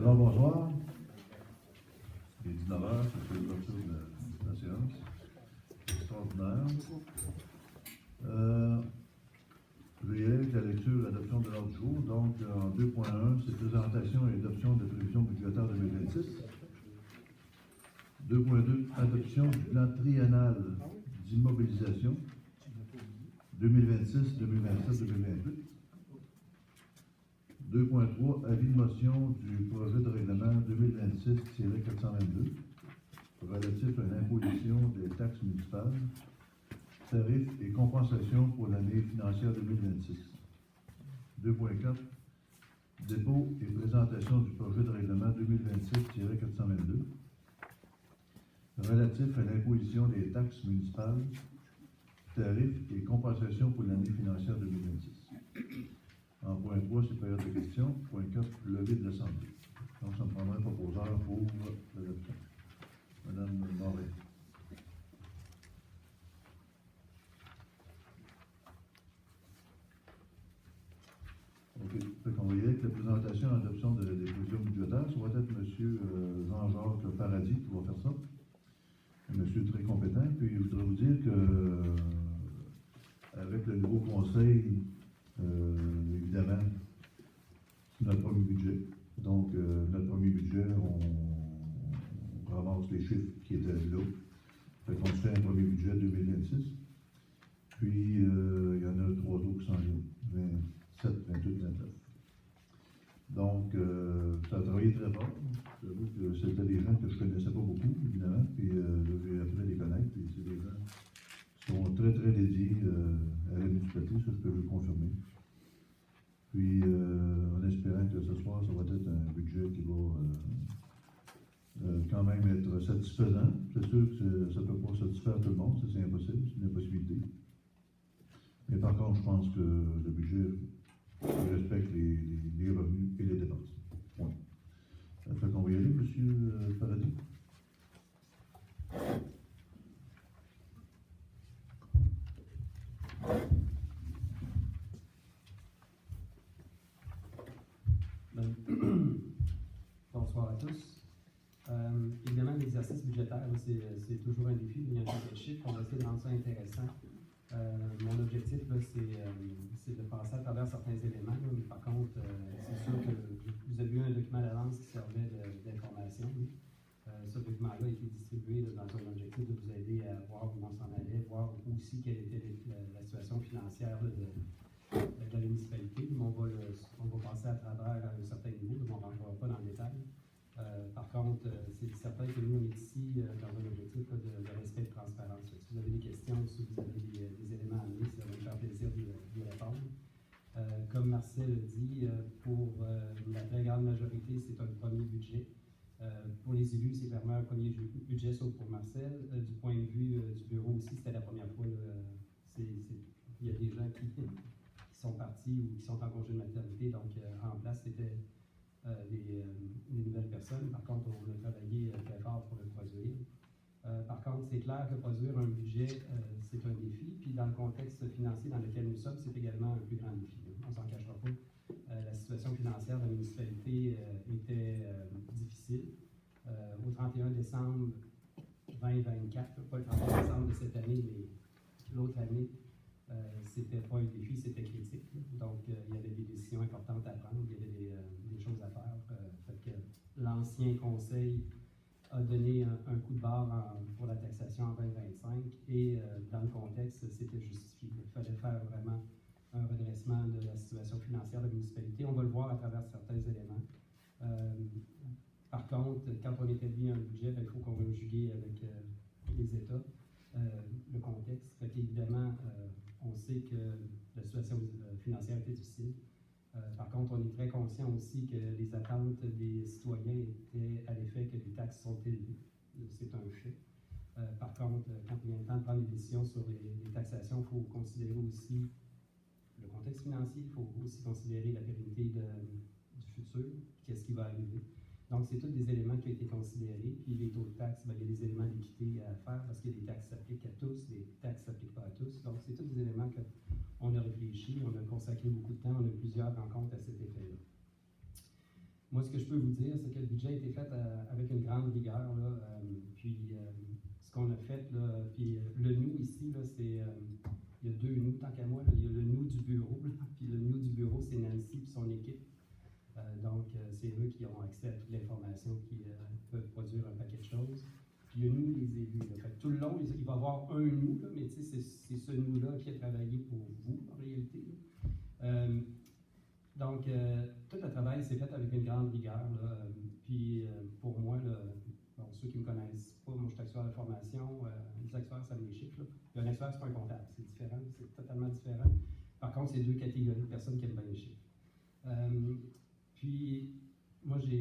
Alors, bonsoir. Il est 19h, c'est l'ouverture de la séance. Extraordinaire. Je vais y aller avec la lecture et l'adoption de l'ordre du jour. Donc, en 2.1, c'est présentation et adoption de prévisions budgétaires 2026. 2.2, adoption du plan triennal d'immobilisation 2026, 2027, 2028. 2.3, avis de motion du projet de règlement 2026-422 relatif à l'imposition des taxes municipales, tarifs et compensations pour l'année financière 2026. 2.4, dépôt et présentation du projet de règlement 2026-422 relatif à l'imposition des taxes municipales, tarifs et compensations pour l'année financière 2026. En point 3, c'est période de questions. Point 4, levée de l'Assemblée. Donc, ça me prendra un proposeur pour l'adoption. Madame Moret. OK. Fait qu'on va y aller avec la présentation et l'adoption des prévisions budgétaires. Ça va être M. Jean-Jacques Paradis qui va faire ça. Un monsieur très compétent. Puis, je voudrais vous dire que, avec le nouveau conseil, évidemment, c'est notre premier budget. Donc, notre premier budget, on ramasse les chiffres qui étaient là. Fait qu'on se fait un premier budget 2026. Puis, il y en a 3 autres qui s'en viennent. 27, 28, 29. Donc, ça a travaillé très fort. J'avoue que c'était des gens que je ne connaissais pas beaucoup, évidemment. Puis, j'ai appris à les connaître. Puis, c'est des gens qui sont très, très dédiés à la municipalité, ça je peux le confirmer. Puis, en espérant que ce soir, ça va être un budget qui va quand même être satisfaisant. C'est sûr que ça ne peut pas satisfaire tout le monde, ça c'est impossible, c'est une impossibilité. Mais par contre, je pense que le budget respecte les revenus et les dépenses. Point. Ça fait qu'on va y aller, M. Paradis. Bonsoir à tous. Évidemment, l'exercice budgétaire, c'est toujours un défi. Il y a un peu de chiffres. On va essayer de rendre ça intéressant. Mon objectif, c'est de passer à travers certains éléments. Là, mais par contre, c'est sûr que vous avez eu un document d'avance qui servait d'information. Ce document-là a été distribué dans un objectif de vous aider à voir où on s'en allait, voir aussi quelle était la situation financière de la municipalité. On va passer à travers un certain niveau, donc on ne rentrera pas dans le détail. Par contre, c'est certain que nous, on est ici dans un objectif de respect et de transparence. Si vous avez des questions, si vous avez des éléments à amener, ça va me faire plaisir d'y répondre. Comme Marcel a dit, pour la très grande majorité, c'est un premier budget. Pour les élus, c'est clairement un premier budget, sauf pour Marcel. Du point de vue du bureau aussi, c'était la première fois. Il y a des gens qui sont partis ou qui sont en congé de maternité, donc en place, c'était des nouvelles personnes. Par contre, on a travaillé très fort pour le produire. Par contre, c'est clair que produire un budget, c'est un défi. Puis dans le contexte financier dans lequel nous sommes, c'est également un plus grand défi. On ne s'en cachera pas. La situation financière de la municipalité était difficile. Au 31 décembre 2024, pas le 31 décembre de cette année, mais l'autre année, c'était pas un défi, c'était critique. Donc, il y avait des décisions importantes à prendre, il y avait des choses à faire. Fait que l'ancien conseil a donné un coup de barre pour la taxation en 2025 et dans le contexte, c'était justifié. Il fallait faire vraiment un redressement de la situation financière de la municipalité. On va le voir à travers certains éléments. Par contre, quand on établit un budget, il faut qu'on va le juguer avec les États, le contexte. Fait qu'évidemment, on sait que la situation financière était difficile. Par contre, on est très conscient aussi que les attentes des citoyens étaient à l'effet que les taxes sont élevées. C'est un fait. Par contre, quand il y a le temps de prendre des décisions sur les taxations, il faut considérer aussi le contexte financier, il faut aussi considérer la pérennité du futur, qu'est-ce qui va arriver. Donc, c'est tous des éléments qui ont été considérés. Puis les taux de taxes, il y a des éléments d'équité à faire parce que les taxes s'appliquent à tous, les taxes ne s'appliquent pas à tous. Donc, c'est tous des éléments qu'on a réfléchi, on a consacré beaucoup de temps, on a eu plusieurs rencontres à cet effet-là. Moi, ce que je peux vous dire, c'est que le budget a été fait avec une grande rigueur. Là, ce qu'on a fait, là, puis le nous ici, là, c'est. Il y a 2 nous, tant qu'à moi. Là. Il y a le nous du bureau, là, puis le nous du bureau, c'est Nancy et son équipe. C'est eux qui ont accès à toute l'information, qui peuvent produire un paquet de choses. Puis il y a nous, les élus. Là. Fait que tout le long, il va y avoir un nous, là, mais c'est ce nous-là qui a travaillé pour vous, en réalité. Tout le travail s'est fait avec une grande rigueur. Là, pour moi, là, bon, ceux qui ne me connaissent pas, moi je suis actuaire de formation, les actuaires, ça me les chiffres. Puis un actuaire, c'est pas un comptable, c'est différent, c'est totalement différent. Par contre, c'est 2 catégories de personnes qui aiment bien les chiffres. Moi, ce qu'il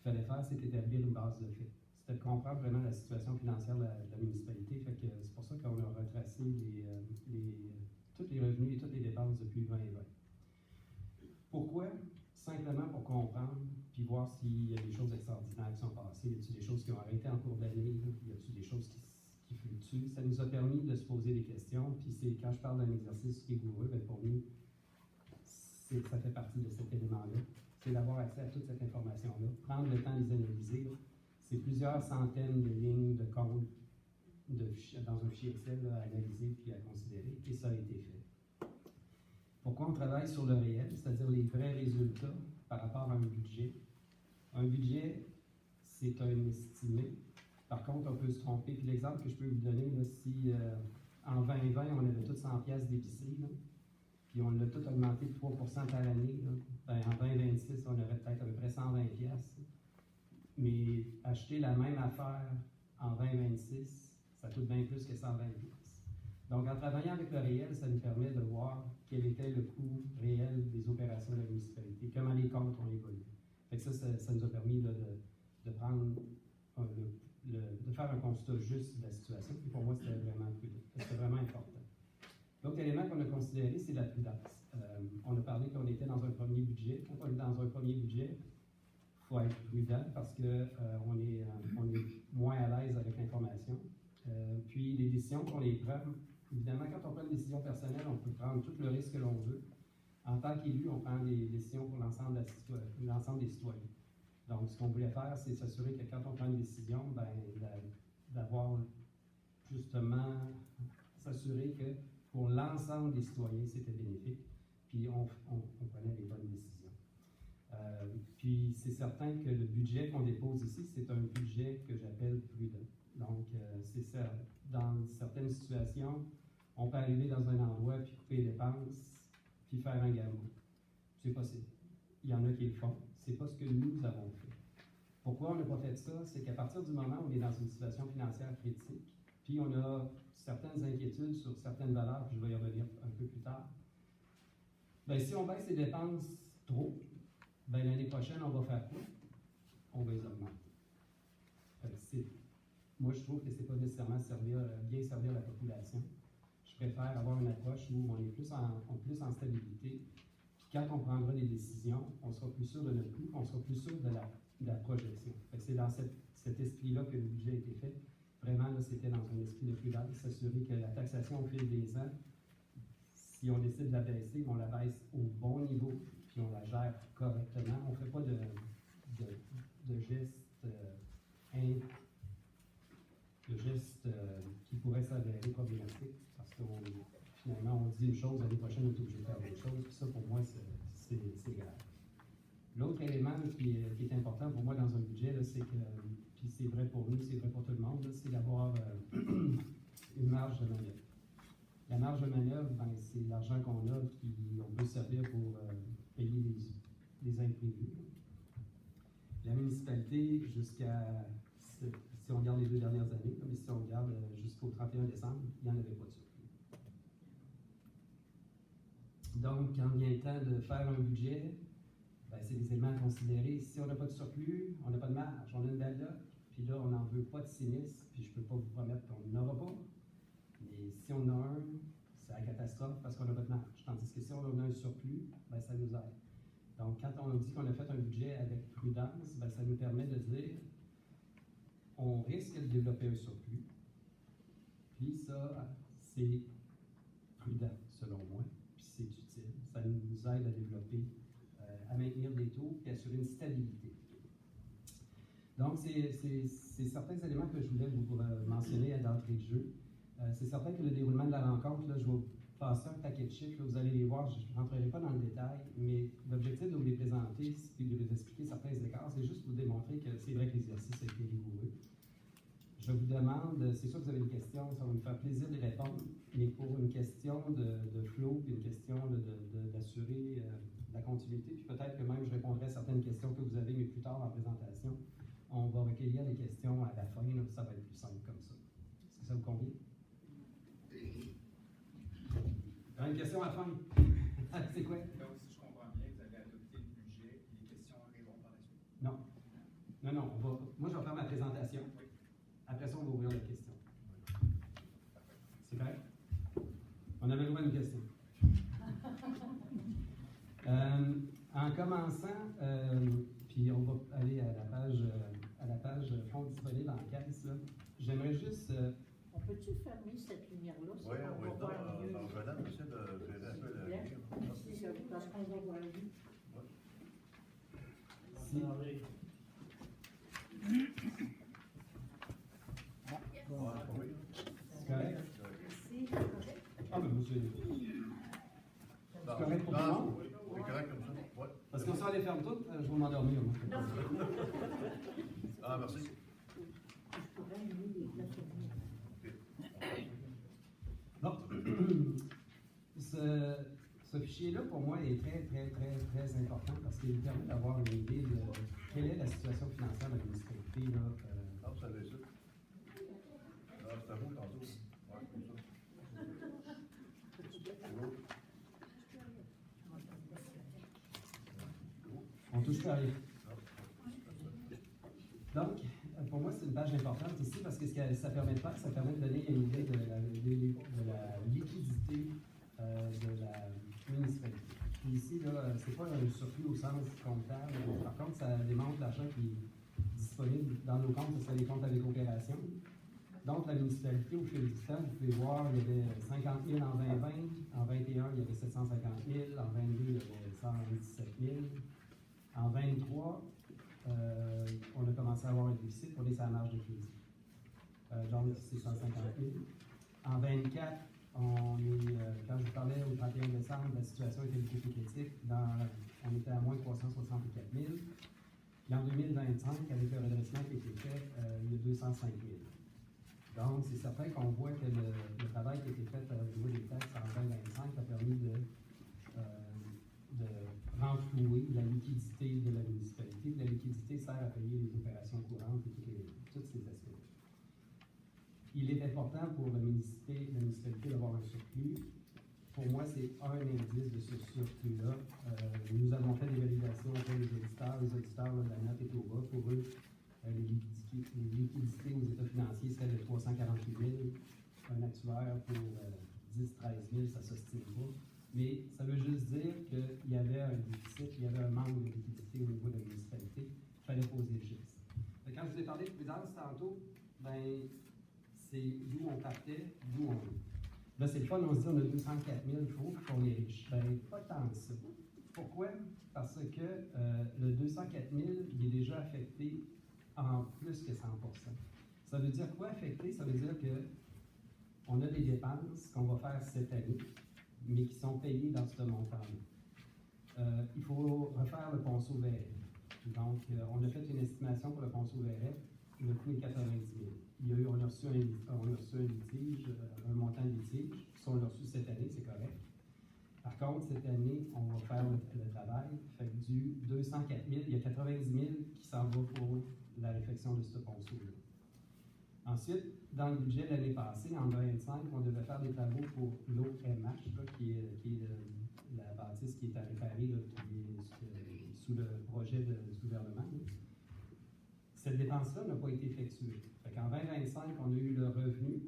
fallait faire, c'est établir une base de fait. C'était de comprendre vraiment la situation financière de la municipalité. Fait que c'est pour ça qu'on a retracé tous les revenus et toutes les dépenses depuis 2020. Pourquoi? Simplement pour comprendre, puis voir s'il y a des choses extraordinaires qui sont passées, y a-t-il des choses qui ont arrêté en cours d'année, y a-t-il des choses qui fluctuent. Ça nous a permis de se poser des questions, puis quand je parle d'un exercice rigoureux, bien pour nous, ça fait partie de cet élément-là. C'est d'avoir accès à toute cette information-là, prendre le temps de les analyser. Là. C'est plusieurs centaines de lignes de code dans un fichier Excel là, à analyser puis à considérer, et ça a été fait. Pourquoi on travaille sur le réel, c'est-à-dire les vrais résultats par rapport à un budget? Un budget, c'est un estimé. Par contre, on peut se tromper. Puis l'exemple que je peux vous donner, là, si en 2020, on avait toutes 100 pièces d'épicerie, puis on l'a tout augmenté de 3% par année, ben, en 2026, on aurait peut-être à peu près 120 pièces. Mais acheter la même affaire en 2026, ça coûte bien plus que 120 pièces. Donc, en travaillant avec le réel, ça nous permet de voir quel était le coût réel des opérations de la municipalité, comment les comptes ont évolué. Fait que ça nous a permis là, de prendre de faire un constat juste de la situation. Puis pour moi, c'était vraiment important. L'autre élément qu'on a considéré, c'est la prudence. On a parlé qu'on était dans un premier budget. Quand on est dans un premier budget, il faut être prudent parce qu'on est moins à l'aise avec l'information. Puis les décisions qu'on les prend, évidemment, quand on prend une décision personnelle, on peut prendre tout le risque que l'on veut. En tant qu'élu, on prend des décisions pour l'ensemble des citoyens. Donc, ce qu'on voulait faire, c'est s'assurer que quand on prend une décision, ben, d'avoir justement s'assurer que pour l'ensemble des citoyens, c'était bénéfique, puis on prenait les bonnes décisions. Puis c'est certain que le budget qu'on dépose ici, c'est un budget que j'appelle prudent. Donc, c'est ça. Dans certaines situations, on peut arriver dans un endroit, puis couper les dépenses, puis faire un gamot. C'est possible. Il y en a qui le font. C'est pas ce que nous avons fait. Pourquoi on n'a pas fait ça? C'est qu'à partir du moment où on est dans une situation financière critique, puis on a certaines inquiétudes sur certaines valeurs, puis je vais y revenir un peu plus tard, bien, si on baisse les dépenses trop, bien, l'année prochaine, on va faire quoi? On va les augmenter. Moi, je trouve que ce n'est pas nécessairement bien servir la population. Je préfère avoir une approche où on est plus en stabilité. Puis quand on prendra des décisions, on sera plus sûr de notre coût, on sera plus sûr de la projection. C'est dans cet esprit-là que le budget a été fait. Vraiment, là, c'était dans un esprit de prudence, s'assurer que la taxation au fil des ans, si on décide de la baisser, on la baisse au bon niveau, puis on la gère correctement. On ne fait pas de gestes qui pourraient s'avérer problématiques, parce que finalement, on dit une chose, l'année prochaine, on est obligé de faire autre chose, puis ça, pour moi, c'est grave. L'autre élément qui est important pour moi dans un budget, c'est que, puis c'est vrai pour nous, c'est vrai pour tout le monde, c'est d'avoir une marge de manœuvre. La marge de manœuvre, ben, c'est l'argent qu'on a qu'on peut servir pour payer les imprévus. La municipalité, si on regarde les 2 dernières années, mais si on regarde jusqu'au 31 décembre, il n'y en avait pas de surplus. Donc, quand vient le temps de faire un budget, ben, c'est des éléments à considérer. Si on n'a pas de surplus, on n'a pas de marge, on a une belle note, puis là, on n'en veut pas de sinistre, puis je ne peux pas vous promettre qu'on n'en aura pas. Mais si on en a un, c'est la catastrophe parce qu'on n'a pas de marge. Tandis que si on a un surplus, ben, ça nous aide. Donc, quand on dit qu'on a fait un budget avec prudence, ben, ça nous permet de dire on risque de développer un surplus. Puis ça, c'est prudent, selon moi, puis c'est utile. Ça nous aide à développer à maintenir des taux et assurer une stabilité. Donc, c'est certains éléments que je voulais vous mentionner d'entrée de jeu. C'est certain que le déroulement de la rencontre, là, je vais passer un paquet de chiffres, là, vous allez les voir, je ne rentrerai pas dans le détail, mais l'objectif de vous les présenter et de vous expliquer certains écarts, c'est juste pour vous démontrer que c'est vrai que l'exercice a été rigoureux. Je vous demande, c'est sûr que vous avez des questions, ça va me faire plaisir de répondre, mais pour une question de flow, puis une question d'assurer la continuité, puis peut-être que même je répondrai à certaines questions que vous avez, mais plus tard dans la présentation, on va recueillir les questions à la fin, là, ça va être plus simple comme ça. Est-ce que ça vous convient? Une question à la fin. C'est quoi? Donc, si je comprends bien, vous avez adopté le budget et les questions arriveront par la suite? Non. Non, moi je vais faire ma présentation. Oui. Après ça, on va ouvrir la question. C'est correct? On avait le droit à une question. En commençant, puis on va aller à la page fonds disponibles en caisse, là. J'aimerais juste... On peut-tu fermer cette lumière-là? Oui, on va voir mieux. On va essayer de gérer un peu la lumière. Parce qu'on va voir mieux. Si. C'est correct? Merci, correct. Ah, ben monsieur. C'est correct pour tout le monde? C'est correct comme ça? Oui. Parce que si on les ferme toutes, je vais m'endormir. Moi. Ah, merci. Je pourrais mieux les plafonner. Bon. Ce fichier-là, pour moi, est très important parce qu'il permet d'avoir une idée de quelle est la situation financière de la municipalité. Là, Ah, vous savez ça? Ah, c'est à vous tantôt. Oui, comme ça. on touche pas à rien. Donc, pour moi, c'est une page importante ici parce que ce que ça permet de faire, ça permet de donner une idée de la liquidité de la municipalité. Puis ici, là, c'est pas un surplus au sens comptable. Par contre, ça démontre l'argent qui est disponible dans nos comptes, ce sont les comptes avec opération. Donc, la municipalité, au fil du temps, vous pouvez voir, il y avait 50 000 en 2020, en 2021, il y avait 750 000, en 2022, il y avait 117 000. En 2023, on a commencé à avoir un déficit pour les marge de crédit. Donc, c'est 150 000. En 2024, quand je vous parlais au 31 décembre, la situation était beaucoup plus critique. On était à moins 364 000. Et en 2025, avec le redressement qui a été fait, il y a 205 000. Donc, c'est certain qu'on voit que le travail qui a été fait au niveau des taxes en 2025 a permis de renflouer la liquidité de la municipalité. La liquidité sert à payer les opérations courantes et tous ces aspects. Il est important pour la municipalité d'avoir un surplus. Pour moi, c'est un indice de ce surplus-là. Nous avons fait des validations auprès des auditeurs. Les auditeurs, là, la note est au bas. Pour eux, les liquidités aux états financiers seraient de 348 000. Un actuaire pour 10-13 000, ça ne s'ostine pas. Mais ça veut juste dire qu'il y avait un déficit, il y avait un manque de liquidité au niveau de la municipalité. Il fallait poser le chiffre. Quand je vous ai parlé de prudence tantôt, ben, c'est d'où on partait, d'où on est. Là, c'est le fun, on se dit on a 204 000, il faut qu'on est riche. Ben, pas tant que ça. Pourquoi? Parce que le 204 000, il est déjà affecté en plus que 100%. Ça veut dire quoi affecté? Ça veut dire qu'on a des dépenses qu'on va faire cette année, mais qui sont payées dans ce montant-là. Il faut refaire le ponceau Verret. Donc, on a fait une estimation pour le ponceau Verret. Le coût est 90 000. On a reçu un litige, un montant de litige. Ça, on l'a reçu cette année, c'est correct. Par contre, cette année, on va faire le travail. Fait que du 204 000, il y a 90 000 qui s'en va pour la réfection de ce ponceau-là. Ensuite, dans le budget de l'année passée, en 2025, on devait faire des travaux pour l'OMH, qui est la bâtisse qui est à réparer, là, qui est sous le projet du gouvernement. Là. Cette dépense-là n'a pas été effectuée. En 2025, on a eu le revenu,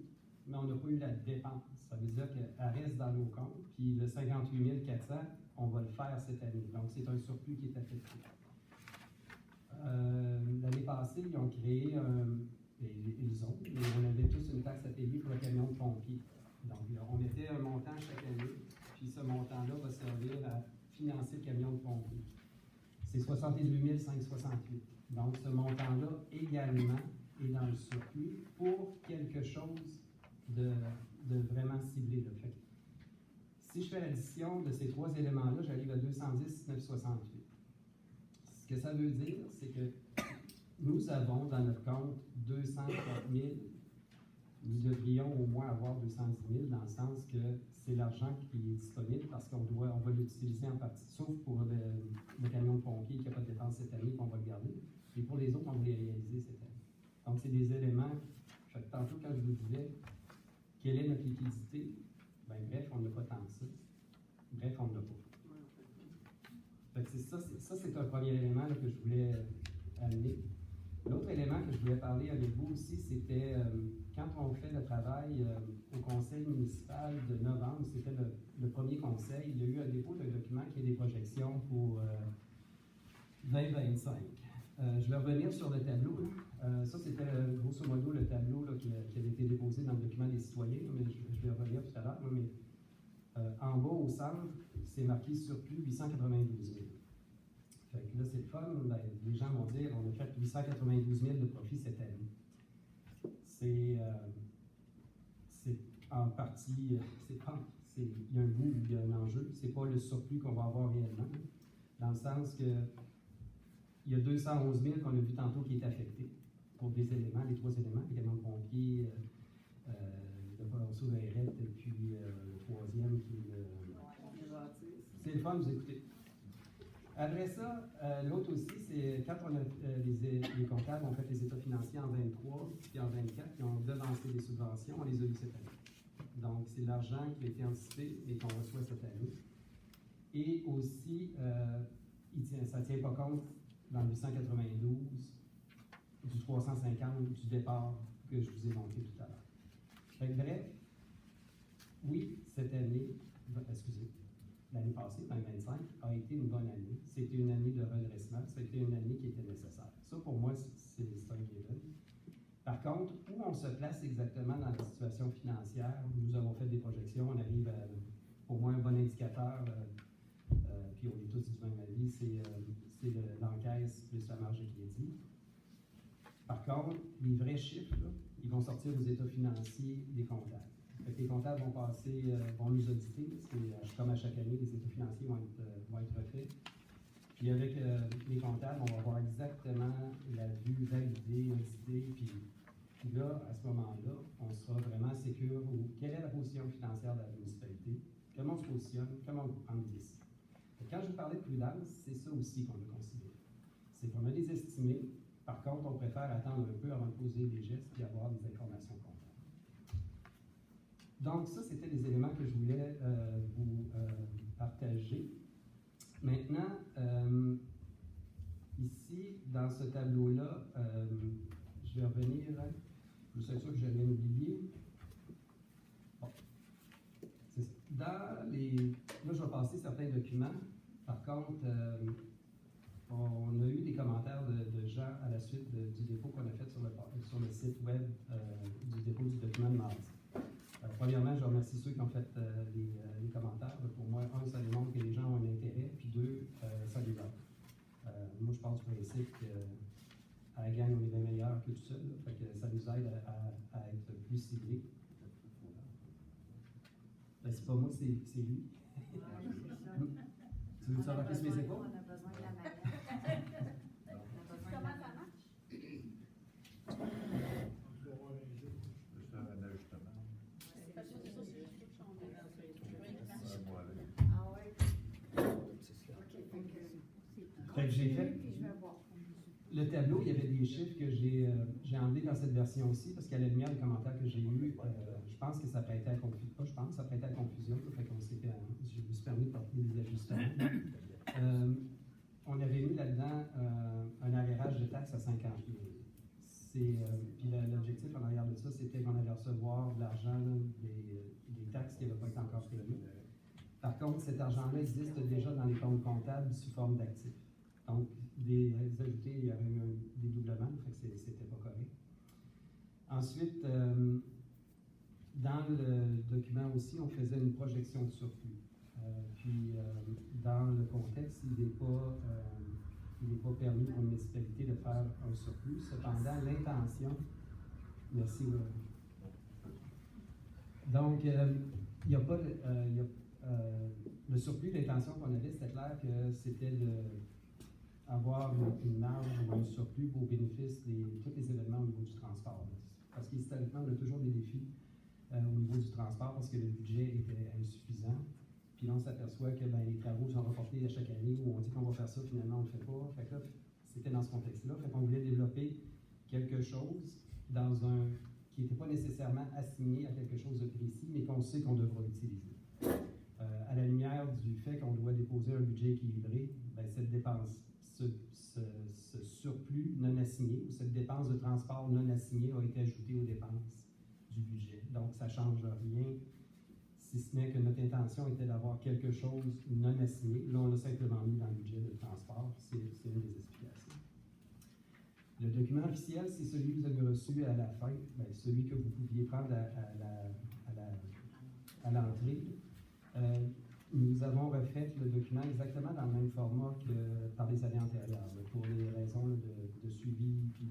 mais on n'a pas eu la dépense. Ça veut dire qu'elle reste dans nos comptes, puis le 58 400, on va le faire cette année. Donc, c'est un surplus qui est affecté. L'année passée, ils ont créé mais on avait tous une taxe à payer pour le camion de pompier. Donc, on mettait un montant chaque année, puis ce montant-là va servir à financer le camion de pompier. c'est 62 568. Donc, ce montant-là également est dans le surplus pour quelque chose de vraiment ciblé. Là. Fait que, si je fais l'addition de ces trois éléments-là, j'arrive à 210 968. Ce que ça veut dire, c'est que nous avons dans notre compte 204 000. Nous devrions au moins avoir 210 000 dans le sens que c'est l'argent qui est disponible parce qu'on va l'utiliser en partie, sauf pour le camion de pompier qui n'a pas de dépense cette année, qu'on va le garder. Et pour les autres, on va les réaliser cette année. Donc, c'est des éléments. Fait que tantôt, quand je vous disais quelle est notre liquidité, ben, bref, on n'a pas tant que ça. Bref, on ne l'a pas. Fait que ça, c'est un premier élément là, que je voulais amener. L'autre élément que je voulais parler avec vous aussi, c'était quand on fait le travail au conseil municipal de novembre, c'était le premier conseil, il y a eu un dépôt d'un document qui est des projections pour 2025. Je vais revenir sur le tableau. Ça, c'était grosso modo le tableau là, qui avait été déposé dans le document des citoyens, mais je vais revenir tout à l'heure. Mais en bas, au centre, c'est marqué surplus 892 000. Fait que là, c'est le fun. Ben, les gens vont dire on a fait 892 000 de profit cette année. C'est en partie, il y a un bout où il y a un enjeu. C'est pas le surplus qu'on va avoir réellement, dans le sens que il y a 211 000 qu'on a vu tantôt qui est affecté pour des éléments, les trois éléments, les camions de pompiers, le Palanceau Verrette, et puis le troisième qui est c'est le fun de vous écouter. Après ça, l'autre aussi, c'est quand on a, les comptables ont fait les états financiers en 23 puis en 24, puis ont devancé les subventions, on les a eu cette année. Donc, c'est l'argent qui a été anticipé et qu'on reçoit cette année. Et aussi, ça ne tient pas compte dans le 892 du 350 du départ que je vous ai montré tout à l'heure. Fait que bref, oui, cette année, l'année passée, 2025, a été une bonne année. C'était une année de redressement. C'était une année qui était nécessaire. Ça, pour moi, c'est un given. Par contre, où on se place exactement dans la situation financière, nous avons fait des projections, on arrive à, pour moi, un bon indicateur, puis on est tous du même avis, c'est l'encaisse plus la marge de crédit. Par contre, les vrais chiffres, là, ils vont sortir aux états financiers des comptables. Fait que les comptables vont passer, vont nous auditer. Comme à chaque année, les états financiers vont être refaits. Puis avec les comptables, on va voir exactement la vue validée, auditée. Puis là, à ce moment-là, on sera vraiment sécure quelle est la position financière de la municipalité, comment on se positionne, comment on peut prendre des décisions. Quand je vous parlais de prudence, c'est ça aussi qu'on a considéré. C'est qu'on a des estimés. Par contre, on préfère attendre un peu avant de poser des gestes et avoir des informations comptables. Donc, ça, c'était les éléments que je voulais vous partager. Maintenant, ici, dans ce tableau-là, je vais revenir, je suis sûr que je l'ai oublié. Bon. Là, je vais passer certains documents. Par contre, on a eu des commentaires de gens à la suite du dépôt qu'on a fait sur le site web du dépôt du document de mardi. Premièrement, je remercie ceux qui ont fait les commentaires. Pour moi, ça démontre que les gens ont un intérêt, puis deux, ça les aide. Moi, je pense du principe qu'à la gang, on est bien meilleur que tout seul. Fait que ça nous aide à être plus ciblés. Ben, c'est pas moi, c'est lui. Tu veux savoir plus mes épaules? On a besoin de la manette. Comment ça marche? Ah ouais. Fait que j'ai fait. Le tableau, il y avait des chiffres que j'ai enlevés dans cette version aussi, parce qu'à la lumière des commentaires que j'ai eus, je pense que ça prêtait à confusion. Pas je pense, ça prêtait à confusion. Fait qu'on je me suis permis de porter des ajustements. On avait mis là-dedans un avérage de taxes à 50 000. Puis l'objectif en arrière de ça, c'était qu'on allait recevoir de l'argent des taxes qui n'avaient pas été encore payées. Par contre, cet argent-là existe déjà dans les comptes comptables sous forme d'actifs. Donc, des ajoutés, il y avait eu un dédoublement, fait que c'était pas correct. Ensuite, dans le document aussi, on faisait une projection de surplus. Puis, dans le contexte, il n'est pas il n'est pas permis pour une municipalité de faire un surplus. Cependant, l'intention, merci. Donc, il n'y a pas le surplus, l'intention qu'on avait, c'était clair que c'était d'avoir une marge ou un surplus au bénéfice de tous les événements au niveau du transport. Parce qu'historiquement, on a toujours des défis au niveau du transport parce que le budget était insuffisant. Puis là, on s'aperçoit que les travaux sont reportés à chaque année où on dit qu'on va faire ça, finalement, on ne le fait pas. Fait que là, c'était dans ce contexte-là. Fait qu'on voulait développer quelque chose qui n'était pas nécessairement assigné à quelque chose de précis, mais qu'on sait qu'on devra utiliser. À la lumière du fait qu'on doit déposer un budget équilibré, cette dépense, ce surplus non assigné ou cette dépense de transport non assignée a été ajoutée aux dépenses du budget. Donc, ça ne change rien, si ce n'est que notre intention était d'avoir quelque chose non assigné. Là, on l'a simplement mis dans le budget de transport. C'est une des explications. Le document officiel, c'est celui que vous avez reçu à la fin, celui que vous pouviez prendre à l'entrée. Nous avons refait le document exactement dans le même format que par les années antérieures, pour les raisons de suivi et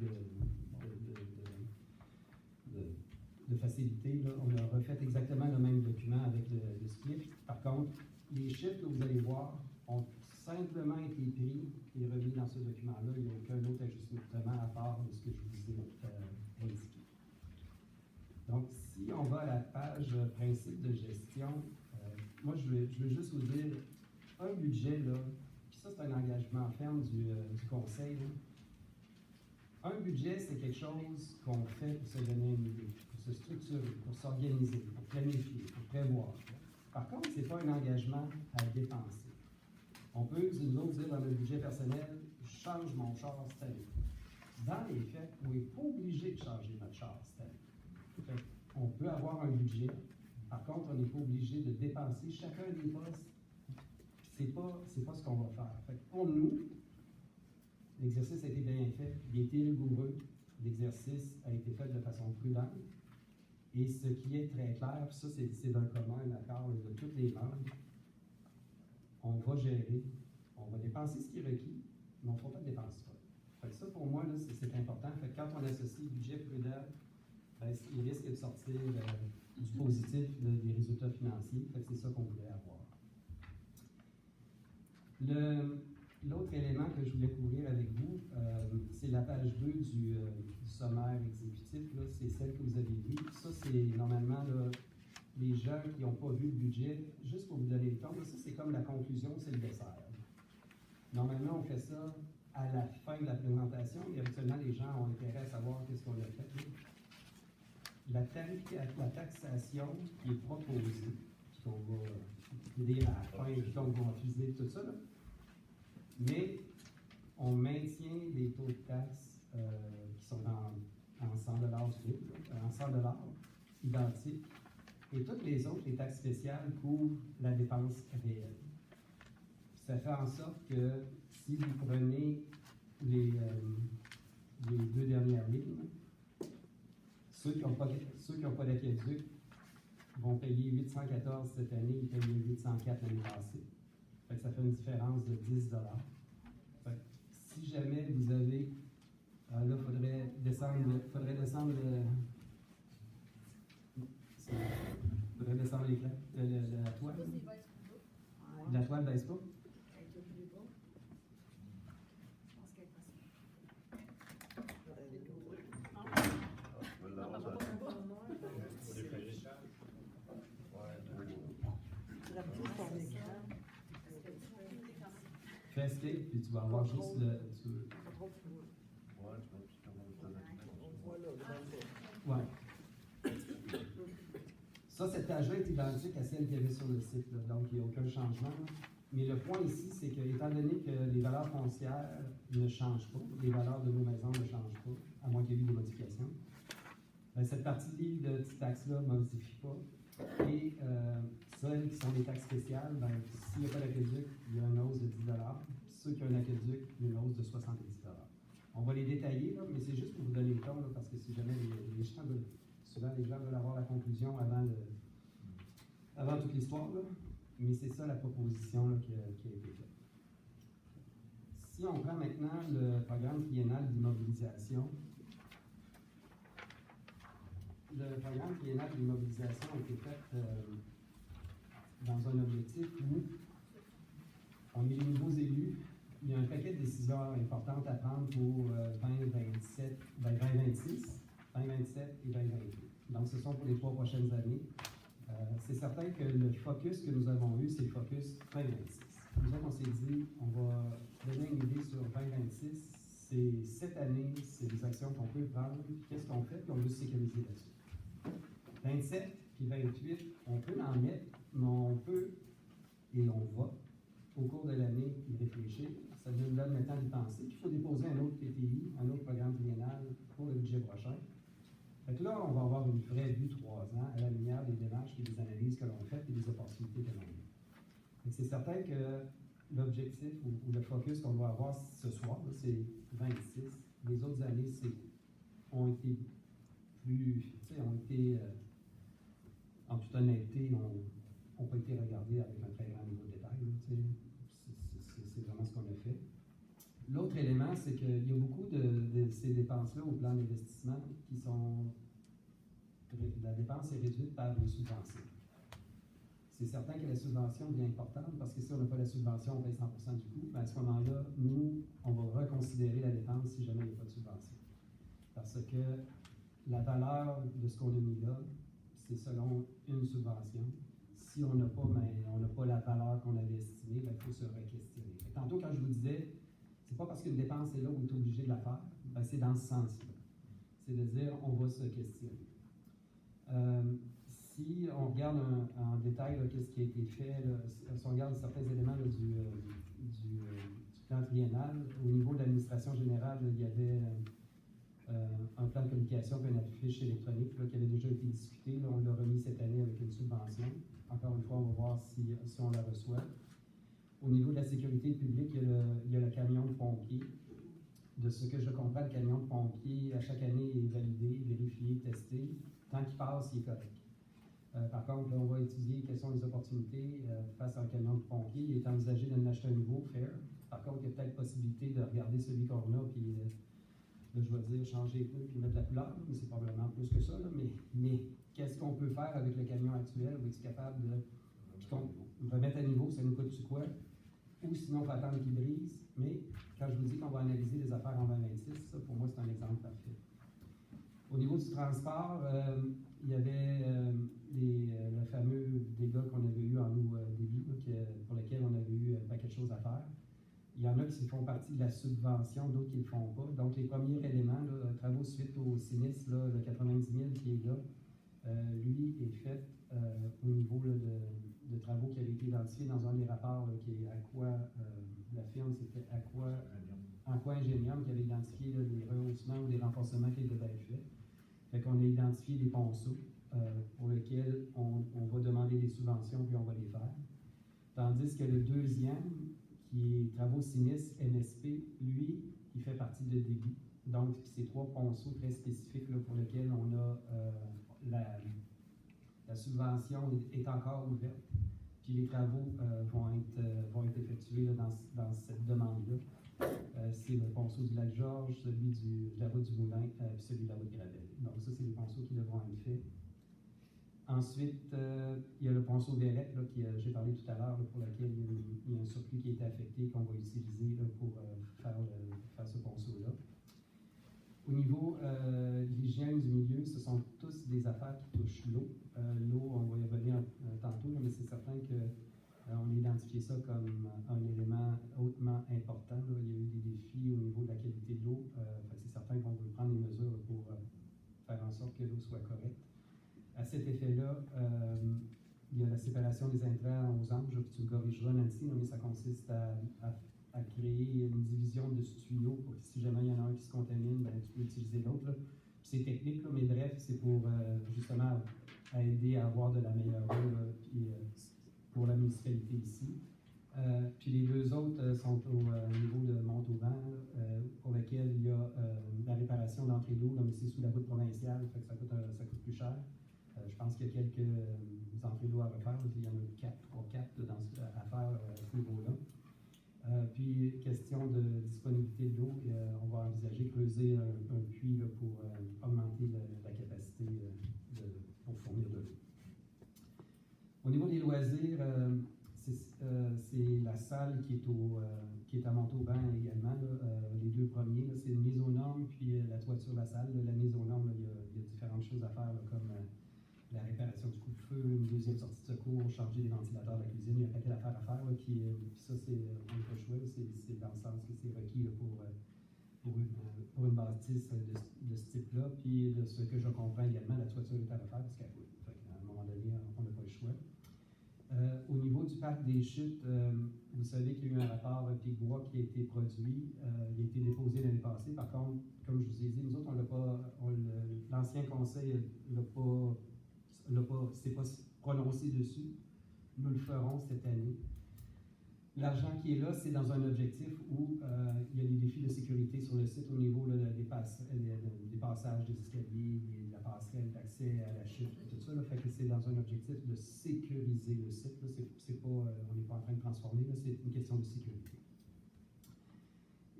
de facilité. Là, on a refait exactement le même document avec le split. Par contre, les chiffres que vous allez voir ont simplement été pris et remis dans ce document-là. Il n'y a aucun autre ajustement à part de ce que je vous ai indiqué. Donc, si on va à la page principe de gestion, moi, je veux juste vous dire, un budget, là, puis ça, c'est un engagement ferme du conseil. Là. Un budget, c'est quelque chose qu'on fait pour se donner une idée, pour se structurer, pour s'organiser, pour planifier, pour prévoir. Par contre, ce n'est pas un engagement à dépenser. On peut, nous autres, dire dans le budget personnel, je change mon char cette année. Dans les faits, on n'est pas obligé de changer notre char cette année. On peut avoir un budget. Par contre, on n'est pas obligé de dépenser chacun des postes. C'est pas ce qu'on va faire. Fait que pour nous, l'exercice a été bien fait, il a été rigoureux, l'exercice a été fait de façon prudente. Et ce qui est très clair, puis ça, c'est d'un commun accord de tous les membres, on va gérer, on va dépenser ce qui est requis, mais on ne fera pas de dépenses folles. Fait que ça, pour moi, c'est important. Fait que quand on associe budget prudent, il risque de sortir du positif des résultats financiers. Fait que c'est ça qu'on voulait avoir. L'autre élément que je voulais couvrir avec vous, c'est la page 2 du sommaire exécutif. C'est celle que vous avez vue. Ça, c'est normalement là, les gens qui n'ont pas vu le budget, juste pour vous donner le temps. Ça, c'est comme la conclusion, c'est le dessert. Normalement, on fait ça à la fin de la présentation et habituellement, les gens ont intérêt à savoir qu'est-ce qu'on a fait. La taxation qui est proposée, puis qu'on va lire à la fin, donc on va utiliser tout ça, là. Mais on maintient les taux de taxes qui sont en 100 en 100 identiques, et toutes les autres, les taxes spéciales, couvrent la dépense réelle. Ça fait en sorte que si vous prenez les 2 dernières lignes, ceux qui n'ont pas d'aqueduc vont payer 814 cette année, ils payaient 804 l'année passée. Fait que ça fait une différence de 10 $. Fait que si jamais vous avez, là, il faudrait descendre l'écran, la toile. La toile baisse pas. Fais escape, puis tu vas avoir juste le. Ouais. Ça, cette page-là est identique à celle qu'il y avait sur le site, là, donc il n'y a aucun changement. Là. Mais le point ici, c'est que, étant donné que les valeurs foncières ne changent pas, les valeurs de nos maisons ne changent pas, à moins qu'il y ait eu des modifications, cette partie de cette taxe-là ne modifie pas. Et celles qui sont des taxes spéciales, s'il n'y a pas d'aqueduc, il y a une hausse de 10 $. Ceux qui ont un aqueduc, il y a une hausse de 70 $. On va les détailler, là, mais c'est juste pour vous donner le ton, là, parce que si jamais les gens veulent, souvent les gens veulent avoir la conclusion avant toute l'histoire, là, mais c'est ça la proposition là, qui a été faite. Si on prend maintenant le programme triennal d'immobilisation, le programme triennal d'immobilisation a été fait dans un objectif où on est les nouveaux élus. Il y a un paquet de décisions importantes à prendre pour 2027, 2026, 2027 et 2028. Donc, ce sont pour les 3 prochaines années. C'est certain que le focus que nous avons eu, c'est le focus 2026. Nous autres, on s'est dit, on va donner une idée sur 2026. C'est cette année, c'est des actions qu'on peut prendre, puis qu'est-ce qu'on fait, puis on veut se sécuriser là-dessus. 27 puis 28, on peut en mettre, mais on peut et on va, au cours de l'année, y réfléchir. Ça nous donne le temps d'y penser. Puis il faut déposer un autre PTI, un autre programme triennal pour le budget prochain. Fait que là, on va avoir une vraie vue 3 ans à la lumière des démarches et des analyses que l'on fait et des opportunités que l'on a. C'est certain que l'objectif ou le focus qu'on doit avoir ce soir, c'est 26. Les autres années, ont été plus, ont été, en toute honnêteté, n'ont pas été regardées avec un très grand niveau de détail. C'est vraiment ce qu'on a fait. L'autre élément, c'est qu'il y a beaucoup de ces dépenses-là au plan d'investissement qui sont... La dépense est réduite par les subventions. C'est certain que la subvention devient importante parce que si on n'a pas la subvention, on paye 100% du coût. À ce moment-là, nous, on va reconsidérer la dépense si jamais il n'y a pas de subvention. Parce que la valeur de ce qu'on a mis là, c'est selon une subvention. Si on n'a pas la valeur qu'on avait estimée, il faut se re-questionner. Tantôt, quand je vous disais, c'est pas parce qu'une dépense est là où on est obligé de la faire, c'est dans ce sens-là. C'est de dire, on va se questionner. Si on regarde en détail qu'est-ce qui a été fait, si on regarde certains éléments du plan triennal, au niveau de l'administration générale, il y avait un plan de communication et une affiche électronique qui avait déjà été discuté. Là, on l'a remis cette année avec une subvention. Encore une fois, on va voir si on la reçoit. Au niveau de la sécurité publique, il y a le camion de pompier. De ce que je comprends, le camion de pompier, à chaque année, est validé, vérifié, testé. Tant qu'il passe, il est correct. Par contre, là, on va étudier quelles sont les opportunités face à un camion de pompier. Il est envisagé d'en acheter un nouveau, fair. Par contre, il y a peut-être possibilité de regarder celui qu'on a, puis là, je vais dire changer les pneus puis mettre de la couleur, mais c'est probablement plus que ça. Là, mais qu'est-ce qu'on peut faire avec le camion actuel? On est capable de remettre à niveau, ça nous coûte-tu quoi? Ou sinon, on va attendre qu'il brise. Mais quand je vous dis qu'on va analyser les affaires en 2026, ça, pour moi, c'est un exemple parfait. Au niveau du transport, il y avait le fameux dégât qu'on avait eu en eau débit, pour lequel on avait eu pas quelque chose à faire. Il y en a qui font partie de la subvention, d'autres qui ne le font pas. Donc, les premiers éléments, là, travaux suite au sinistre, là, le 90 000 qui est là, lui est fait au niveau là, de travaux qui avaient été identifiés dans un des rapports là, qui est la firme, c'était Aqua Ingénium qui avait identifié là, des rehaussements ou des renforcements qui devaient être faits. Fait qu'on a identifié des ponceaux pour lesquels on va demander des subventions puis on va les faire. Tandis que le deuxième, qui est travaux sinistres NSP, lui, il fait partie de débit. Donc, c'est 3 ponceaux très spécifiques là, pour lesquels on a la subvention est encore ouverte. Puis les travaux vont être effectués là, dans cette demande-là. C'est le ponceau du lac Georges, celui de la route du Moulin, puis celui de la route Gravel. Donc, ça, c'est les ponceaux qui devront être faits. Ensuite, il y a le ponceau Vérette, j'ai parlé tout à l'heure, pour lequel il y a un surplus qui a été affecté qu'on va utiliser là, pour faire ce ponceau-là. Au niveau de l'hygiène du milieu, ce sont tous des affaires qui touchent l'eau. L'eau, on va y revenir tantôt, mais c'est certain qu'on a identifié ça comme un élément hautement important. Là. Il y a eu des défis au niveau de la qualité de l'eau. C'est certain qu'on veut prendre des mesures pour faire en sorte que l'eau soit correcte. À cet effet-là, il y a la séparation des intrants aux anges, tu me corrigeras, Nancy, mais ça consiste à créer une division de ce tuyau pour que si jamais il y en a un qui se contamine, ben, tu peux utiliser l'autre. C'est technique, là, mais bref, c'est pour justement aider à avoir de la meilleure eau puis, pour la municipalité ici. Puis les deux autres sont au niveau de Montauban, pour lesquels il y a la réparation d'entrée d'eau, mais c'est sous la route provinciale, fait que ça coûte plus cher. Je pense qu'il y a quelques entrées d'eau à refaire. Il y en a 3-4 à faire à ce niveau-là. Puis, question de disponibilité de l'eau, on va envisager creuser un puits là, pour augmenter la capacité pour fournir de l'eau. Au niveau des loisirs, c'est la salle qui est à Montauban également. Les deux premiers, c'est une mise aux normes, puis la toiture de la salle. La mise aux normes, il y a différentes choses à faire, là, comme la réparation du coupe-feu, une deuxième sortie de secours, changer les ventilateurs de la cuisine. Il y a un paquet d'affaires à faire. Là, puis ça, on n'a pas le choix. C'est dans le sens que c'est requis là, pour une bâtisse de ce type-là. Puis de ce que je comprends également, la toiture est à refaire parce qu'elle coûte. À un moment donné, on n'a pas le choix. Au niveau du parc des chutes, vous savez qu'il y a eu un rapport Pigbois qui a été produit. Il a été déposé l'année passée. Par contre, comme je vous ai dit, nous autres, l'ancien conseil s'est pas prononcé dessus. Nous le ferons cette année. L'argent qui est là, c'est dans un objectif où il y a des défis de sécurité sur le site au niveau des passages, des escaliers, de la passerelle d'accès à la chute, tout ça. Là, fait que c'est dans un objectif de sécuriser le site. Là, c'est pas, on n'est pas en train de transformer, là, c'est une question de sécurité.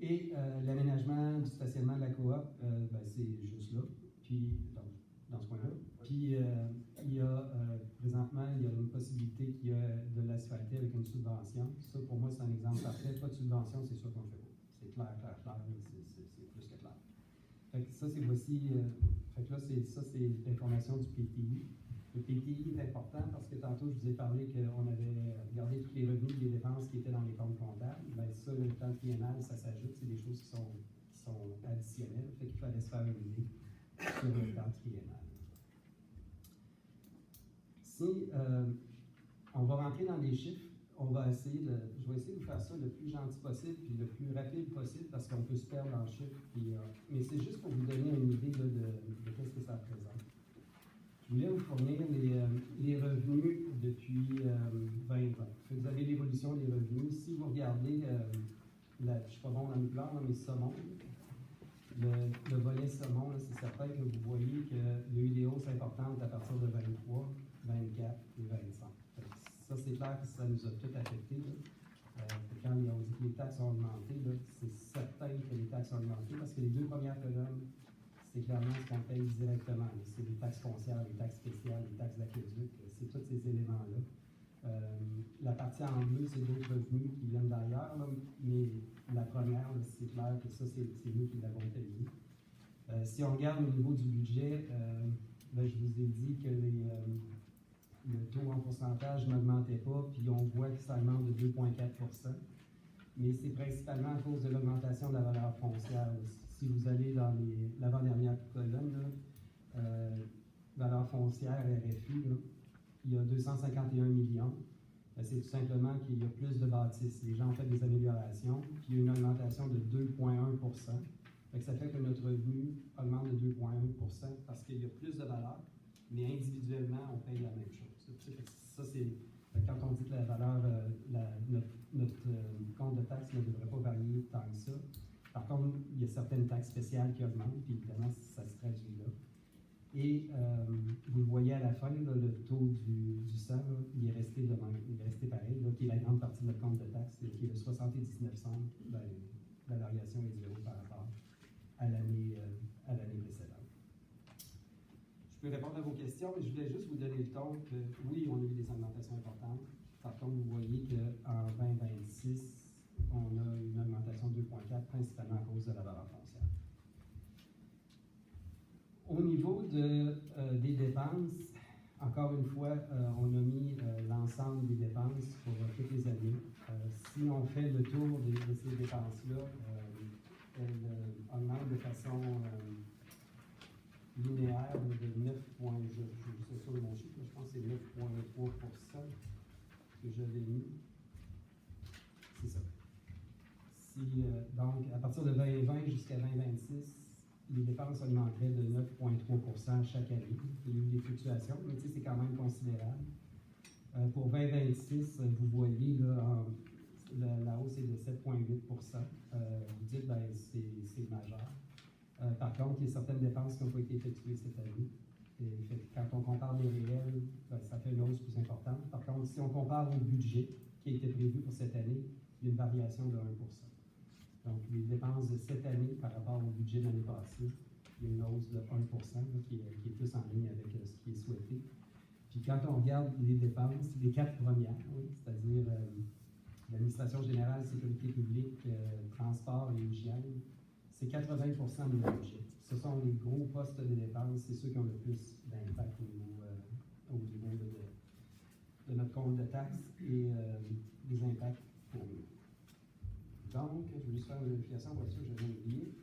Et l'aménagement du stationnement de la coop, c'est juste là, puis dans ce coin-là. Puis il y a présentement, il y a une possibilité qu'il y a de l'asphalter avec une subvention. Ça, pour moi, c'est un exemple parfait. Pas de subvention, c'est sûr qu'on le fait pas. C'est clair, c'est plus que clair. Fait que ça, c'est voici. Fait que là, c'est l'information du PTI. Le PTI est important parce que tantôt, je vous ai parlé qu'on avait regardé tous les revenus et les dépenses qui étaient dans les comptes comptables. Bien, ça, le temps triennal, ça s'ajoute. C'est des choses qui sont additionnelles. Fait qu'il fallait se faire une idée sur le temps triennal. Si on va rentrer dans les chiffres, je vais essayer de vous faire ça le plus gentil possible puis le plus rapide possible parce qu'on peut se perdre dans le chiffre. Mais c'est juste pour vous donner une idée là, de qu'est-ce que ça représente. Je voulais vous fournir les revenus depuis 2020. Vous avez l'évolution des revenus. Si vous regardez, je ne suis pas bon dans les plans, mais saumon, le volet saumon, c'est certain que vous voyez qu'il y a eu des hausses importantes à partir de 23, 24 et 25. Ça, c'est clair que ça nous a tout affecté. Quand on dit que les taxes ont augmenté, c'est certain que les taxes ont augmenté parce que les deux premières colonnes, c'est clairement ce qu'on paye directement. C'est les taxes foncières, les taxes spéciales, les taxes d'aqueduc, c'est tous ces éléments-là. La partie en bleu, c'est d'autres revenus qui viennent d'ailleurs, mais la première, c'est clair que ça, c'est nous qui l'avons payé. Si on regarde au niveau du budget, je vous ai dit que le taux en pourcentage n'augmentait pas, puis on voit que ça augmente de 2,4 %. Mais c'est principalement à cause de l'augmentation de la valeur foncière. Si vous allez dans l'avant-dernière colonne, valeur foncière RFI, là, il y a 251 millions. C'est tout simplement qu'il y a plus de bâtisses. Les gens ont fait des améliorations, puis il y a une augmentation de 2,1 %. Ça fait que notre revenu augmente de 2,1 % parce qu'il y a plus de valeur, mais individuellement, on paye la même chose. Ça, c'est quand on dit que la valeur, notre compte de taxes ne devrait pas varier tant que ça. Par contre, il y a certaines taxes spéciales qui augmentent, puis évidemment, ça se traduit là. Et vous le voyez à la fin, là, le taux du sang, là, il est resté pareil, là, qui est la grande partie de notre compte de taxes, qui est de 79 cents. La variation est zéro par rapport à l'année précédente. Je peux répondre à vos questions, mais je voulais juste vous donner le ton que oui, on a eu des augmentations importantes. Par contre, vous voyez qu'en 2026, on a une augmentation de 2,4, principalement à cause de la valeur foncière. Au niveau des dépenses, encore une fois, on a mis l'ensemble des dépenses pour toutes les années. Si on fait le tour de ces dépenses-là, elles augmentent de façon linéaire de 9 points. C'est sur mon chiffre, je pense que c'est 9,3 % que j'avais mis. C'est ça. Donc, à partir de 2020 jusqu'à 2026, les dépenses augmenteraient de 9,3 % chaque année. Il y a eu des fluctuations, mais c'est quand même considérable. Pour 2026, vous voyez là, la hausse est de 7,8 %. Vous dites, c'est majeur. Par contre, il y a certaines dépenses qui n'ont pas été effectuées cette année. Et quand on compare les réels, ça fait une hausse plus importante. Par contre, si on compare au budget qui a été prévu pour cette année, il y a une variation de 1 %. Donc, les dépenses de cette année par rapport au budget de l'année passée, il y a une hausse de 1 % là, qui est plus en ligne avec ce qui est souhaité. Puis quand on regarde les dépenses, les 4 premières, oui, c'est-à-dire l'administration générale, sécurité publique, transport et hygiène, c'est 80 % de notre budget. Ce sont les gros postes de dépenses, c'est ceux qui ont le plus d'impact au niveau de notre compte de taxes et des impacts pour nous. Donc, je vais juste faire une vérification, voici, je viens d'oublier.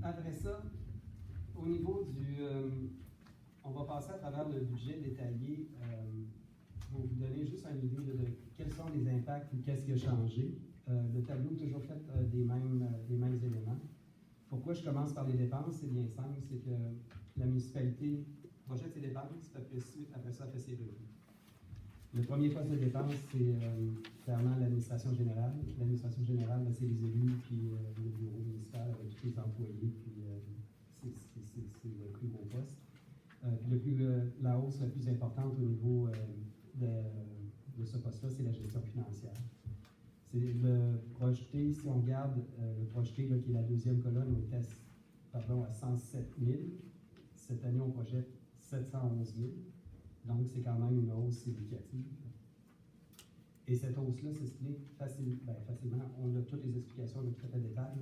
Après ça, au niveau du... on va passer à travers le budget détaillé pour vous donner juste une idée de quels sont les impacts ou qu'est-ce qui a changé. Le tableau est toujours fait des mêmes éléments. Pourquoi je commence par les dépenses? C'est bien simple, c'est que la municipalité projette ses dépenses, puis après ça, elle fait ses revenus. Le premier poste de dépense, c'est clairement l'administration générale. L'administration générale, c'est les élus, puis le bureau municipal avec tous les employés, puis c'est le plus gros poste. Puis la hausse la plus importante au niveau de ce poste-là, c'est la gestion financière. C'est le projeté, si on regarde le projeté là, qui est la deuxième colonne, on était à 107 000. Cette année, on projette 711 000. Donc, c'est quand même une hausse significative. Et cette hausse-là s'explique facilement. On a toutes les explications de tout à fait détail.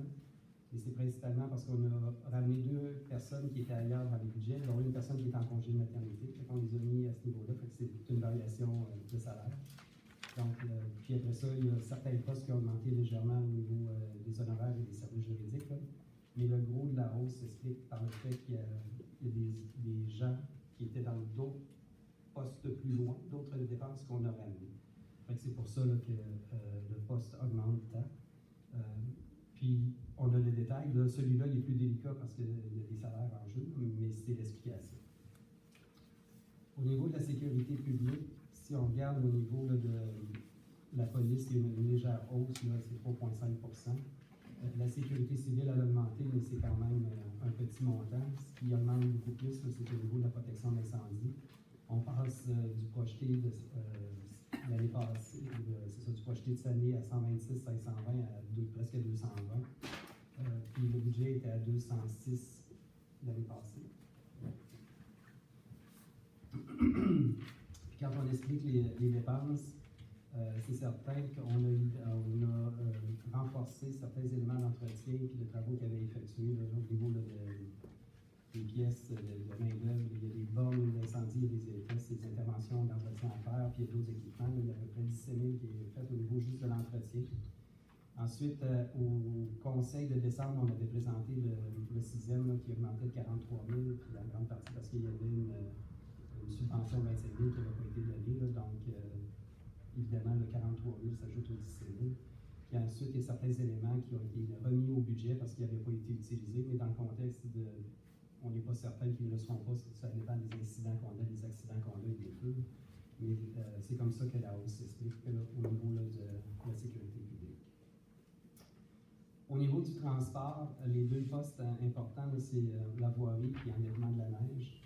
Et c'est principalement parce qu'on a ramené 2 personnes qui étaient ailleurs dans les budgets, dont une personne qui est en congé de maternité. On les a mis à ce niveau-là. C'est une variation de salaire. Donc, puis après ça, il y a certains postes qui ont augmenté légèrement au niveau des honoraires et des services juridiques. Là. Mais le gros de la hausse s'explique par le fait qu'il y a des gens qui étaient dans d'autres postes plus loin, d'autres dépenses qu'on a ramenées. C'est pour ça là, que le poste augmente tant. Puis, on a le détail. Là, celui-là, il est plus délicat parce qu'il y a des salaires en jeu, mais c'est l'explication. Au niveau de la sécurité publique, si on regarde au niveau là, de la police, il y a une légère hausse, c'est 3,5 %. La sécurité civile, elle a augmenté, mais c'est quand même un petit montant. Ce qui augmente beaucoup plus, c'est au niveau de la protection d'incendie. On passe du projeté de l'année passée, c'est ça, du projeté de cette année à 126 520 à presque 220. Puis le budget était à 206 l'année passée. Puis quand on explique les dépenses, c'est certain qu'on a renforcé certains éléments d'entretien et de travaux qui avaient effectués là, au niveau là, des pièces de main-d'œuvre. Il y a des bornes d'incendie, il y a des interventions d'entretien à faire, puis il y a d'autres équipements. Là, il y a à peu près 17 000 qui est fait au niveau juste de l'entretien. Ensuite, au conseil de décembre, on avait présenté le 6e là, qui augmentait de 43 000, puis la grande partie parce qu'il y avait une subvention de 25 000 qui n'avait pas été donnée. Là, donc, évidemment, le 43 000 s'ajoute aux 17 000. Puis ensuite, il y a certains éléments qui ont été remis au budget parce qu'ils n'avaient pas été utilisés, mais dans le contexte on n'est pas certain qu'ils ne le seront pas, ça dépend des incidents qu'on a, des accidents qu'on a et des feux. Mais c'est comme ça que la hausse s'explique au niveau là, de la sécurité publique. Au niveau du transport, les 2 postes importants, c'est la voirie et l'enlèvement de la neige.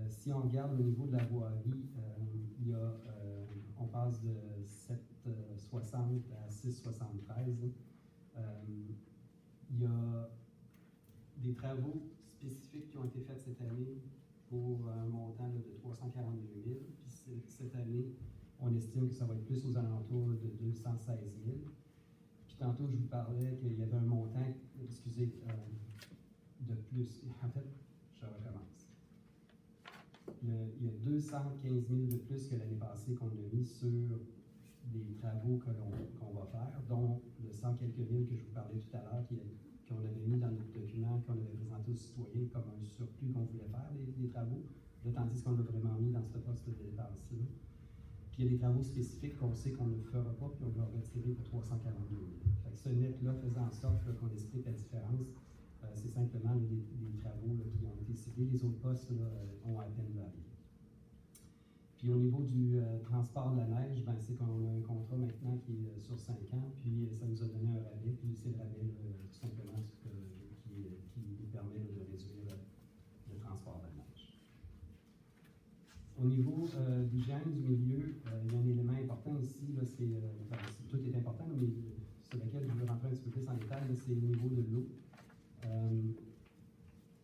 Si on regarde au niveau de la voirie, on passe de 7,60 à 6,73. Il y a des travaux spécifiques qui ont été faits cette année pour un montant de 342 000. Puis cette année, on estime que ça va être plus aux alentours de 216 000. Puis tantôt, je vous parlais qu'il y avait un montant, de plus. En fait, je recommence. Il y a 215 000 de plus que l'année passée qu'on a mis sur des travaux qu'on va faire, dont le 100 quelques mille que je vous parlais tout à l'heure, qu'on avait mis dans notre document, qu'on avait présenté aux citoyens comme un surplus qu'on voulait faire des travaux, là, tandis qu'on l'a vraiment mis dans ce poste de dépense-là. Puis il y a des travaux spécifiques qu'on sait qu'on ne fera pas, puis on va retirer pour 342 000. Fait que ce net-là faisant en sorte qu'on explique la différence, c'est simplement les travaux là, qui ont été ciblés. Les autres postes là, ont à peine varié. Puis au niveau du transport de la neige, c'est qu'on a un contrat maintenant qui est sur 5 ans, puis ça nous a donné un rabais, puis c'est le rabais tout simplement qui nous permet de réduire le transport de la neige. Au niveau d'hygiène du milieu, il y a un élément important ici, là, tout est important, mais sur lequel je veux rentrer un petit peu plus en détail, c'est au niveau de l'eau.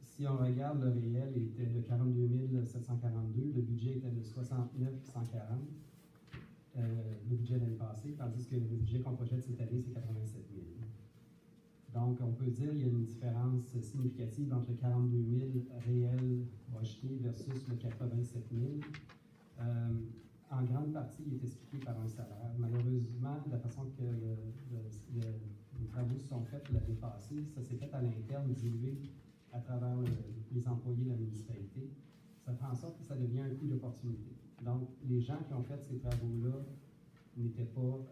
Si on regarde, le réel était de 42 742, le budget était de 69 140, le budget de l'année passée, tandis que le budget qu'on projette cette année, c'est 87 000. Donc, on peut dire qu'il y a une différence significative entre le 42 000 réel projeté versus le 87 000. En grande partie, il est expliqué par un salaire. Malheureusement, la façon que les travaux se sont faits l'année passée, ça s'est fait à l'interne, dilué à travers les employés de la municipalité. Ça fait en sorte que ça devient un coût d'opportunité. Donc, les gens qui ont fait ces travaux-là n'étaient pas,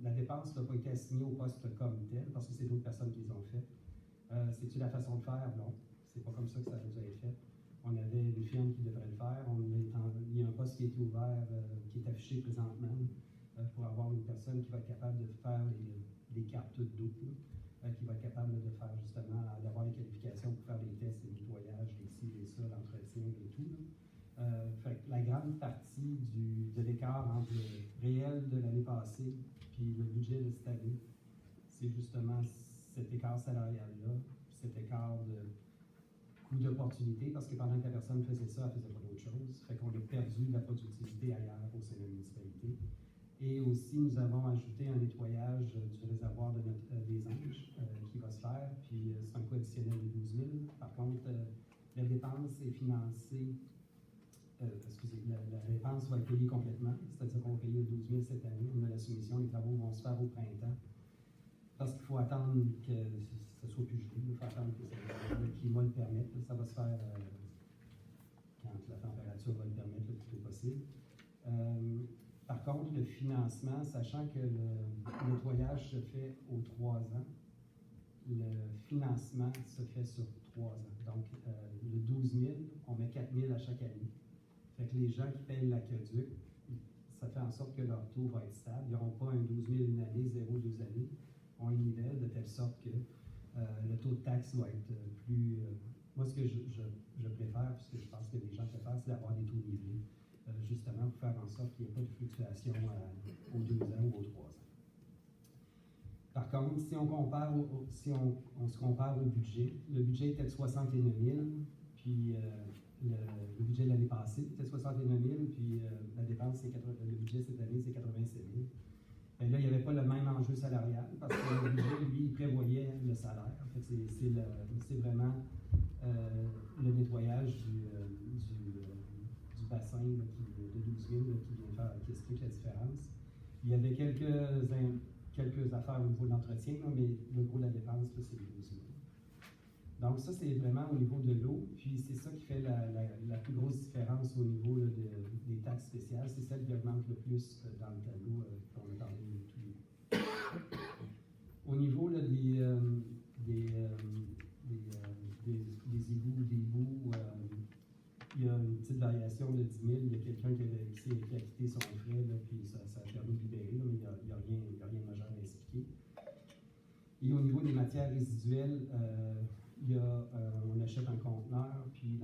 la dépense n'a pas été assignée au poste comme tel, parce que c'est d'autres personnes qui les ont fait. C'est-tu la façon de faire? Non. C'est pas comme ça que ça nous a été fait. On avait une firme qui devrait le faire. Il y a un poste qui est ouvert, qui est affiché présentement, pour avoir une personne qui va être capable de faire les cartes d'eau, qui va être capable de faire justement, d'avoir les qualifications pour faire les tests, les nettoyages, les ci, les ça, l'entretien et tout. Fait que la grande partie de l'écart entre le réel de l'année passée et le budget de cette année, c'est justement cet écart salarial-là, cet écart de coût d'opportunité, parce que pendant que la personne faisait ça, elle faisait pas d'autre chose. Fait qu'on a perdu de la productivité ailleurs au sein de la municipalité. Et aussi, nous avons ajouté un nettoyage du réservoir des Anges qui va se faire, puis c'est un coût additionnel de 12 000. Par contre, la dépense est financée, la dépense va être payée complètement, c'est-à-dire qu'on va payer 12 000 cette année. On a la soumission, les travaux vont se faire au printemps, parce qu'il faut attendre que ce soit plus gelé, il faut attendre que le climat le permette. Ça va se faire quand la température va le permettre le plus tôt possible. Par contre, le financement, sachant que le nettoyage se fait aux 3 ans, le financement se fait sur 3 ans. Donc, le 12 000, on met 4 000 à chaque année. Fait que les gens qui payent l'aqueduc, ça fait en sorte que leur taux va être stable. Ils n'auront pas un 12 000 une année, 0 2 années. On le nivelle de telle sorte que le taux de taxe va être plus... moi, ce que je préfère, puisque je pense que les gens préfèrent, c'est d'avoir des taux nivelés, justement pour faire en sorte qu'il n'y ait pas de fluctuation aux 2 ans ou aux 3 ans. Par contre, si on compare si on se compare au budget, le budget était de 61 000, puis le budget de l'année passée était 61 000, puis la dépense, le budget cette année, c'est 87 000. Et là, il n'y avait pas le même enjeu salarial, parce que le budget, lui, il prévoyait le salaire. En fait, c'est vraiment le nettoyage du bassin là, de 12 000 qui explique la différence. Il y avait quelques affaires au niveau de l'entretien, mais le gros de la dépense, c'est les 12 000. Donc ça, c'est vraiment au niveau de l'eau, puis c'est ça qui fait la plus grosse différence au niveau là, des taxes spéciales. C'est celle qui augmente le plus dans le tableau qu'on a parlé de tous les deux. Au niveau là, des égouts, des bouts, il y a une petite variation de 10 000. Il y a quelqu'un qui a quitté son frais, là, puis ça a permis de libérer, là, mais il n'y a rien de majeur à expliquer. Et au niveau des matières résiduelles, on achète un conteneur, puis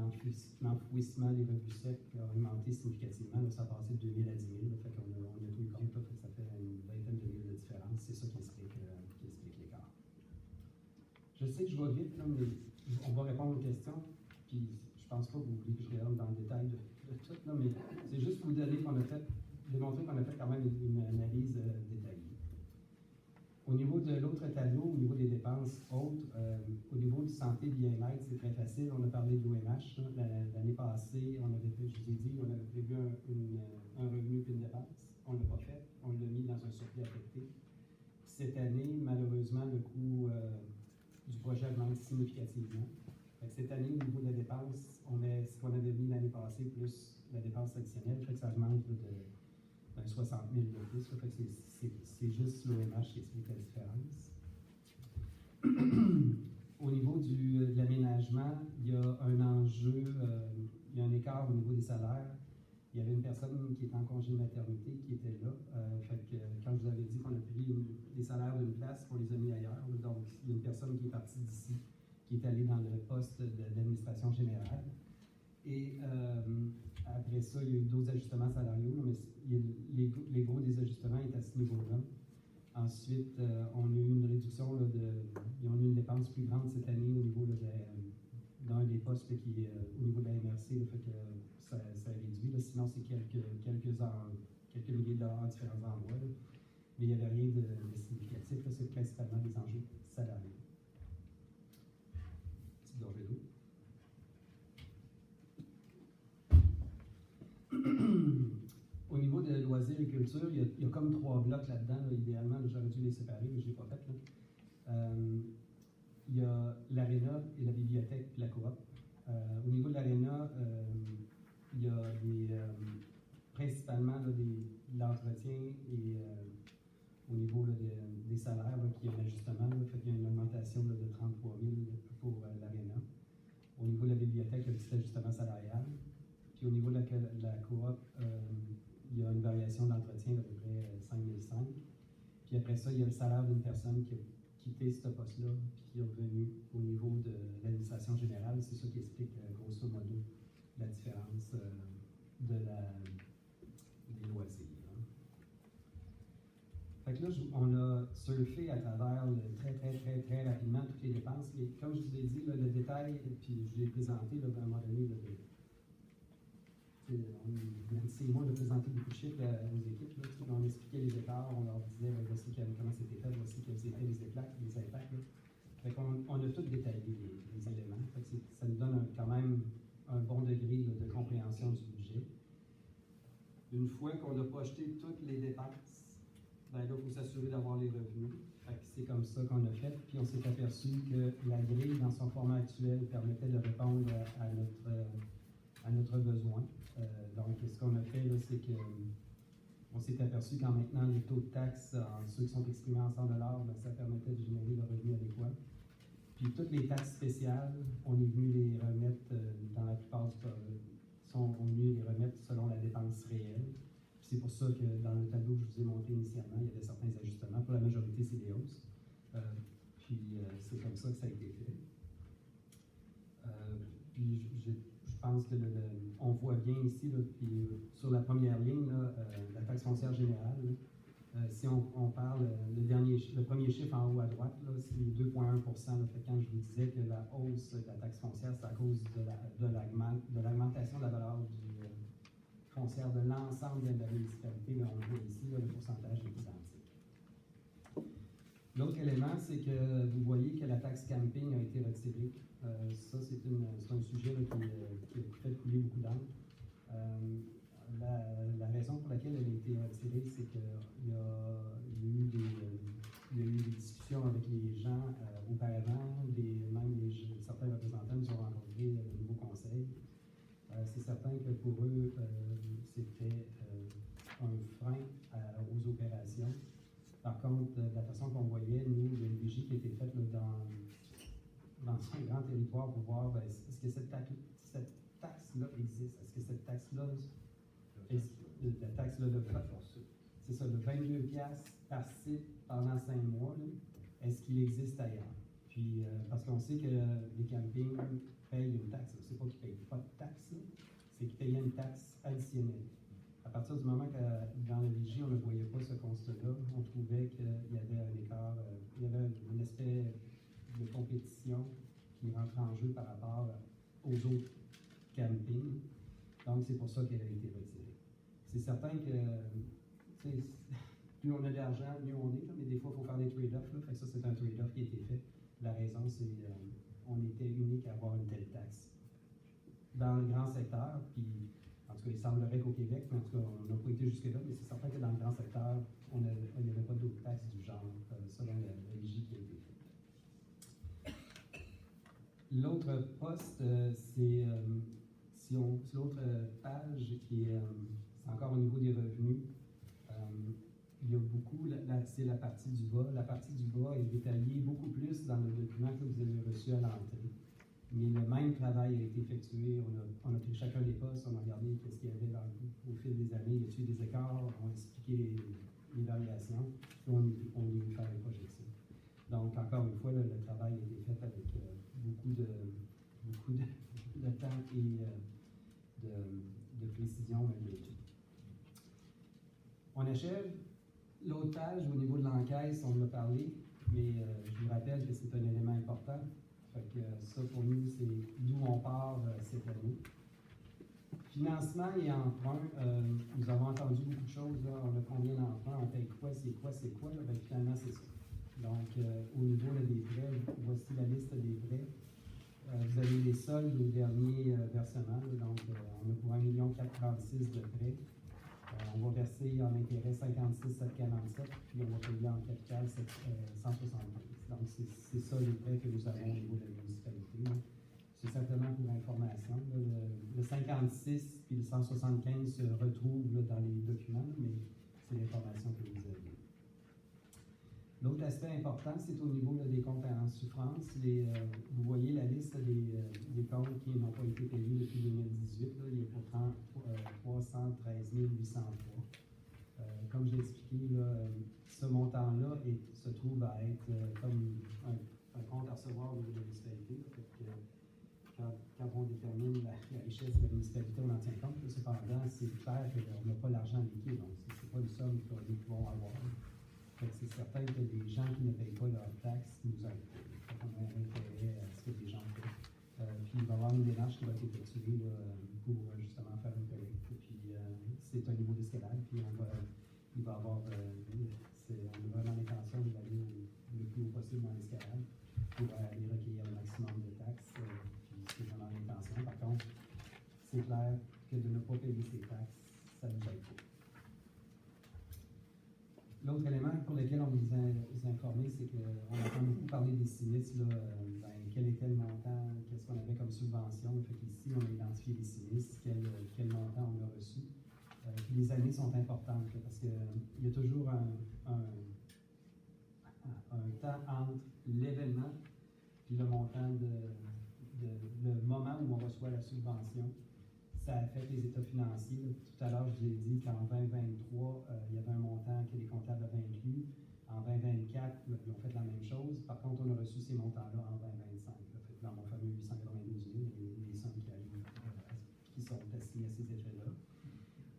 l'enfouissement des rebuts secs a augmenté significativement. Là, ça a passé de 2 000 à 10 000. Là, fait qu'on a tout le compte, là, fait que ça fait une vingtaine de mille de différence. C'est ça qui explique l'écart. Je sais que je vais vite, là, mais on va répondre aux questions. Puis je pense pas que vous voulez que je rentre dans le détail de tout, là, mais c'est juste pour vous démontrer qu'on a fait quand même une analyse détaillée. Au niveau de l'autre tableau, au niveau des dépenses autres, au niveau de santé et bien-être, c'est très facile. On a parlé de l'OMH. L'année passée, on avait fait, je vous ai dit, on avait prévu un revenu et une dépense. On ne l'a pas fait. On l'a mis dans un surplus affecté. Cette année, malheureusement, le coût du projet augmente significativement. Cette année, au niveau de la dépense, on met ce qu'on avait mis l'année passée plus la dépense additionnelle. Fait que ça augmente de 60 000 de plus. Fait que c'est juste l'OMH qui explique la différence. Au niveau de l'aménagement, il y a un enjeu, il y a un écart au niveau des salaires. Il y avait une personne qui était en congé de maternité qui était là. Fait que quand je vous avais dit qu'on a pris les salaires d'une place, on les a mis ailleurs. Donc, il y a une personne qui est partie d'ici, qui est allée dans le poste d'administration générale. Et après ça, il y a eu d'autres ajustements salariaux, mais les gros des ajustements est à ce niveau-là. Ensuite, on a eu une réduction, ils ont eu une dépense plus grande cette année au niveau d'un des postes là, qui est au niveau de la MRC, là, fait que ça réduit. Là, sinon, c'est quelques milliers de dollars à différents endroits. Là. Mais il n'y avait rien de significatif. Là, c'est principalement des enjeux salariaux. Petite gorgée d'eau. Au niveau de loisirs et culture, il y a comme 3 blocs là-dedans. Là. Idéalement, là, j'aurais dû les séparer, mais je ne l'ai pas fait. Là. Il y a l'aréna et la bibliothèque et la coop. Au niveau de l'aréna, il y a principalement là, de l'entretien et au niveau là, des salaires, là, qu'il y a un ajustement. Là, fait qu'il y a une augmentation là, de 33 000 pour l'aréna. Au niveau de la bibliothèque, il y a un petit ajustement salarial. Puis au niveau de la coop, il y a une variation d'entretien d'à peu près 5 500. Puis après ça, il y a le salaire d'une personne qui a quitté ce poste-là, puis qui est revenu au niveau de l'administration générale. C'est ça qui explique, grosso modo, la différence des loisirs. Hein. Fait que là, on a surfé à travers très rapidement toutes les dépenses. Et comme je vous ai dit, là, le détail, puis je l'ai présenté là, à un moment donné, Nancy et moi, on a présenté beaucoup de chiffres aux équipes. Là, on expliquait les écarts, on leur disait voici comment c'était fait, voici quels étaient les impacts. Là. Fait qu'on a tout détaillé les éléments. Fait que ça nous donne quand même un bon degré là, de compréhension du budget. Une fois qu'on a projeté toutes les dépenses, ben là, il faut s'assurer d'avoir les revenus. Fait que c'est comme ça qu'on a fait. Puis on s'est aperçu que la grille, dans son format actuel, permettait de répondre à notre besoin. Donc, ce qu'on a fait, là, c'est qu'on s'est aperçu qu'en maintenant les taux de taxes, ceux qui sont exprimés en 100 $, ben, ça permettait de générer le revenu adéquat. Puis toutes les taxes spéciales, on est venu les remettre, dans la plupart du cas, on est venu les remettre selon la dépense réelle. Puis c'est pour ça que dans le tableau que je vous ai montré initialement, il y avait certains ajustements. Pour la majorité, c'est des hausses. Puis c'est comme ça que ça a été fait. Puis je pense que on voit bien ici, là, puis sur la première ligne, là, la taxe foncière générale, là, si on parle, le premier chiffre en haut à droite, c'est 2,1 %. Fait quand je vous disais que la hausse de la taxe foncière, c'est à cause de l'augmentation de la valeur foncière de l'ensemble de la municipalité, là, on le voit ici, là, le pourcentage est identique. L'autre élément, c'est que vous voyez que la taxe camping a été retirée. Ça, c'est un sujet là, qui a fait couler beaucoup d'encre. La raison pour laquelle elle a été retirée, c'est qu'il y a eu des discussions avec les gens auparavant, certains représentants nous ont rencontré le nouveau conseil. C'est certain que pour eux, c'était un frein aux opérations. Par contre, la façon qu'on voyait, nous, il y a une vigie qui a été faite là, dans un grand territoire pour voir est-ce que cette taxe-là existe? Est-ce que cette taxe-là, la taxe-là c'est ça, le 22$ par site pendant 5 mois, là, est-ce qu'il existe ailleurs? Puis, parce qu'on sait que les campings payent une taxe. C'est pas qu'ils ne payent pas de taxe, là, c'est qu'ils payaient une taxe additionnelle. À partir du moment que dans la vigie, on ne voyait pas ce constat-là, on trouvait qu'il y avait un écart, il y avait un aspect de compétition qui rentre en jeu par rapport aux autres campings. Donc, c'est pour ça qu'elle a été retirée. C'est certain que plus on a d'argent, mieux on est, là, mais des fois, il faut faire des trade-offs. Fait que ça, c'est un trade-off qui a été fait. La raison, c'est qu'on était unique à avoir une telle taxe. Dans le grand secteur, puis en tout cas, il semblerait qu'au Québec, mais en tout cas, on n'a pas été jusque-là, mais c'est certain que dans le grand secteur, il n'y avait pas d'autres taxes du genre, selon la vigie qui a été faite. L'autre poste, c'est l'autre page qui est encore au niveau des revenus. Il y a beaucoup, c'est la partie du bas. La partie du bas est détaillée beaucoup plus dans le document que vous avez reçu à l'entrée. Mais le même travail a été effectué. On a pris chacun des postes, on a regardé ce qu'il y avait au fil des années. Y a-t-il des écarts? On a expliqué les variations. Puis on est venu faire les projections. Donc, encore une fois, le travail a été fait avec beaucoup de temps de précision malgré tout. On achève. L'autre page, au niveau de l'encaisse, on en a parlé, mais je vous rappelle que c'est un élément important. Fait que ça, pour nous, c'est d'où on part cette année. Financement et emprunt, nous avons entendu beaucoup de choses. Là. On a combien d'emprunts, on paye quoi, c'est quoi, c'est quoi. Là? Bien, finalement, c'est ça. Donc, au niveau là, des prêts, voici la liste des prêts. Vous avez les soldes au dernier versement. Là. Donc, on a pour 1 436 000 de prêts. On va verser en intérêt 56 747, puis on va payer en capital 175. Donc, c'est ça les prêts que nous avons au niveau de la municipalité. Là. C'est simplement pour information. Là, le 56 puis le 175 se retrouvent là, dans les documents, mais c'est l'information que vous avez. L'autre aspect important, c'est au niveau là, des comptes en souffrance. Vous voyez la liste des comptes qui n'ont pas été payés depuis 2018. Là, il y a pour 313 803. Comme je l'ai expliqué, là, ce montant-là se trouve à être comme un compte à recevoir au niveau de la municipalité. Quand on détermine la richesse de la municipalité, on en tient compte. Cependant, c'est clair qu'on n'a pas l'argent liquide. Donc, ce n'est pas une somme qu'on va avoir. C'est certain que les gens qui ne payent pas leurs taxes nous aident. On a intérêt à ce que les gens paient. Puis il va y avoir une démarche qui va être effectuée là, pour justement faire une collecte. Puis c'est un niveau d'escalade. Puis il va y avoir, on a vraiment l'intention d'aller le plus haut possible dans l'escalade pour aller recueillir le maximum de taxes. Puis c'est vraiment l'intention. Par contre, c'est clair que de ne pas payer ses taxes, ça nous aide pas. L'autre élément pour lequel on nous a informé, c'est qu'on entend beaucoup parler des sinistres. Là, quel était le montant, qu'est-ce qu'on avait comme subvention. Fait qu'ici, on a identifié les sinistres, quel montant on a reçu. Puis les années sont importantes là, parce qu'il y a toujours un temps entre l'événement et le montant le moment où on reçoit la subvention. Ça affecte les états financiers. Tout à l'heure, je vous ai dit qu'en 2023, il y avait un montant que les comptables avaient inclus. En 2024, ils ont fait la même chose. Par contre, on a reçu ces montants-là en 2025. Fait dans mon fameux 892 000, les sommes qui sont assignées à ces effets-là.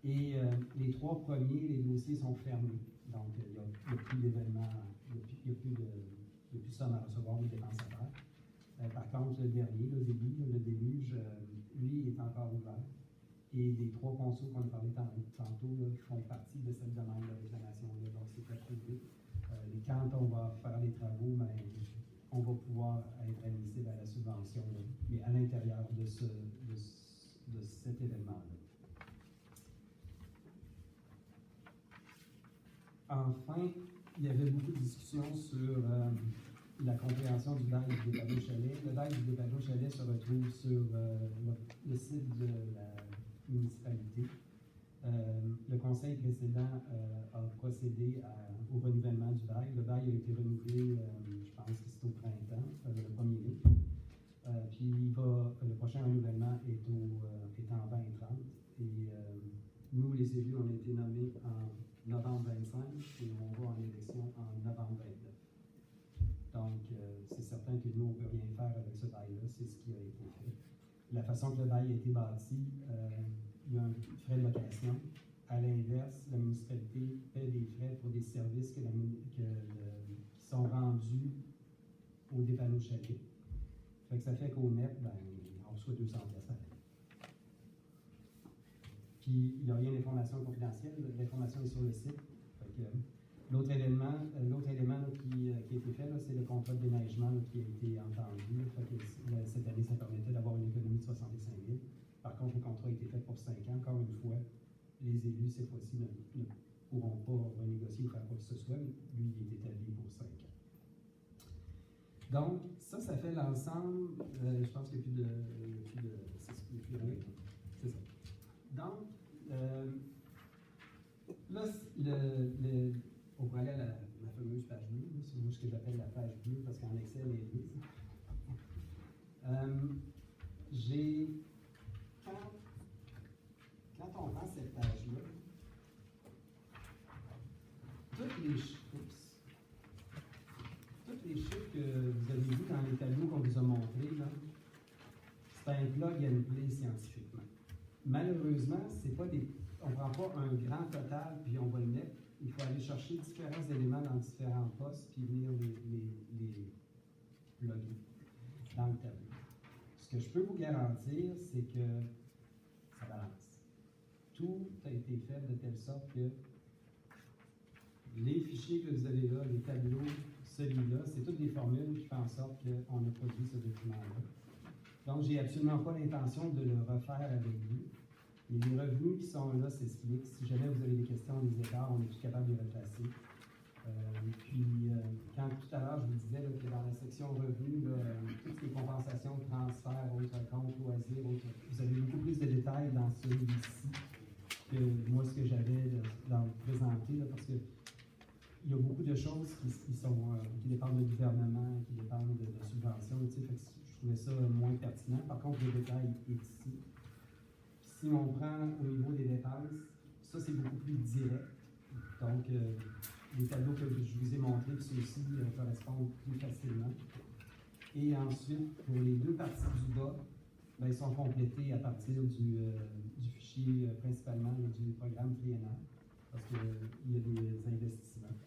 Et les 3 premiers, les dossiers sont fermés. Donc, il n'y a plus d'événements, il n'y a plus de sommes à recevoir ou de dépenses à faire. Par contre, le dernier, le déluge, lui, est encore ouvert. Et les 3 consos qu'on a parlé tantôt là, font partie de cette demande de réclamation-là. Donc, c'est approuvé. Et quand on va faire les travaux, ben, on va pouvoir être admissible à la subvention, là, mais à l'intérieur de cet événement-là. Enfin, il y avait beaucoup de discussions sur la compréhension du DAI du Dépannage Chalet. Le DAI du Dépannage Chalet se retrouve sur le site de la municipalité. Le conseil précédent a procédé au renouvellement du DAI. Le DAI a été renouvelé, je pense que c'est au printemps, le 1er mai. Puis le prochain renouvellement est en 2030. Et nous, les élus, on a été nommés en novembre 25 et on va en élection en novembre 29. Donc, c'est certain que nous, on ne peut rien faire avec ce bail-là, c'est ce qui a été fait. La façon que le bail a été bâti, il y a un frais de location. À l'inverse, la municipalité paie des frais pour des services qui sont rendus au dépannage Chalet. Fait que ça fait qu'au net, ben, on reçoit 200 $ à l'année. Puis, il n'y a rien d'information confidentielle, l'information est sur le site. L'autre élément là, qui a été fait, c'est le contrat de déneigement là, qui a été entendu. Cette année, ça permettait d'avoir une économie de 65 000. Par contre, le contrat a été fait pour 5 ans. Encore une fois, les élus, cette fois-ci, ne pourront pas renégocier ou faire quoi que ce soit. Lui, il est établi pour 5 ans. Donc, ça fait l'ensemble. Je pense qu'il n'y a plus de rien. C'est ça. Donc, là, on pourrait aller à ma fameuse page bleue. C'est moi ce que j'appelle la page bleue parce qu'en Excel, elle est bleue. Quand on prend cette page-là, tous les chiffres que vous avez vus dans les tableaux qu'on vous a montrés, c'est un plug and play scientifiquement. Même effectivement, c'est pas on ne prend pas un grand total puis on va le mettre. Il faut aller chercher différents éléments dans différents postes puis venir les plugger dans le tableau. Ce que je peux vous garantir, c'est que ça balance. Tout a été fait de telle sorte que les fichiers que vous avez là, les tableaux, celui-là, c'est toutes des formules qui font en sorte qu'on a produit ce document-là. Donc, j'ai absolument pas l'intention de le refaire avec vous. Mais les revenus qui sont là s'expliquent. Si jamais vous avez des questions, des écarts, on est tout capable de les replacer. Quand tout à l'heure, je vous disais là, que dans la section revenus, là, toutes les compensations, transferts, autres comptes, loisirs, vous avez beaucoup plus de détails dans celui-ci que moi, ce que j'avais dans le présenté, là, parce que il y a beaucoup de choses qui dépendent du gouvernement, qui dépendent de subventions, fait que je trouvais ça moins pertinent. Par contre, le détail est ici. Si on prend au niveau des dépenses, ça c'est beaucoup plus direct. Donc, les tableaux que je vous ai montrés, ceux-ci correspondent plus facilement. Et ensuite, pour les deux parties du bas, ben, ils sont complétés à partir du fichier principalement du programme triennal, parce qu'il y a des investissements.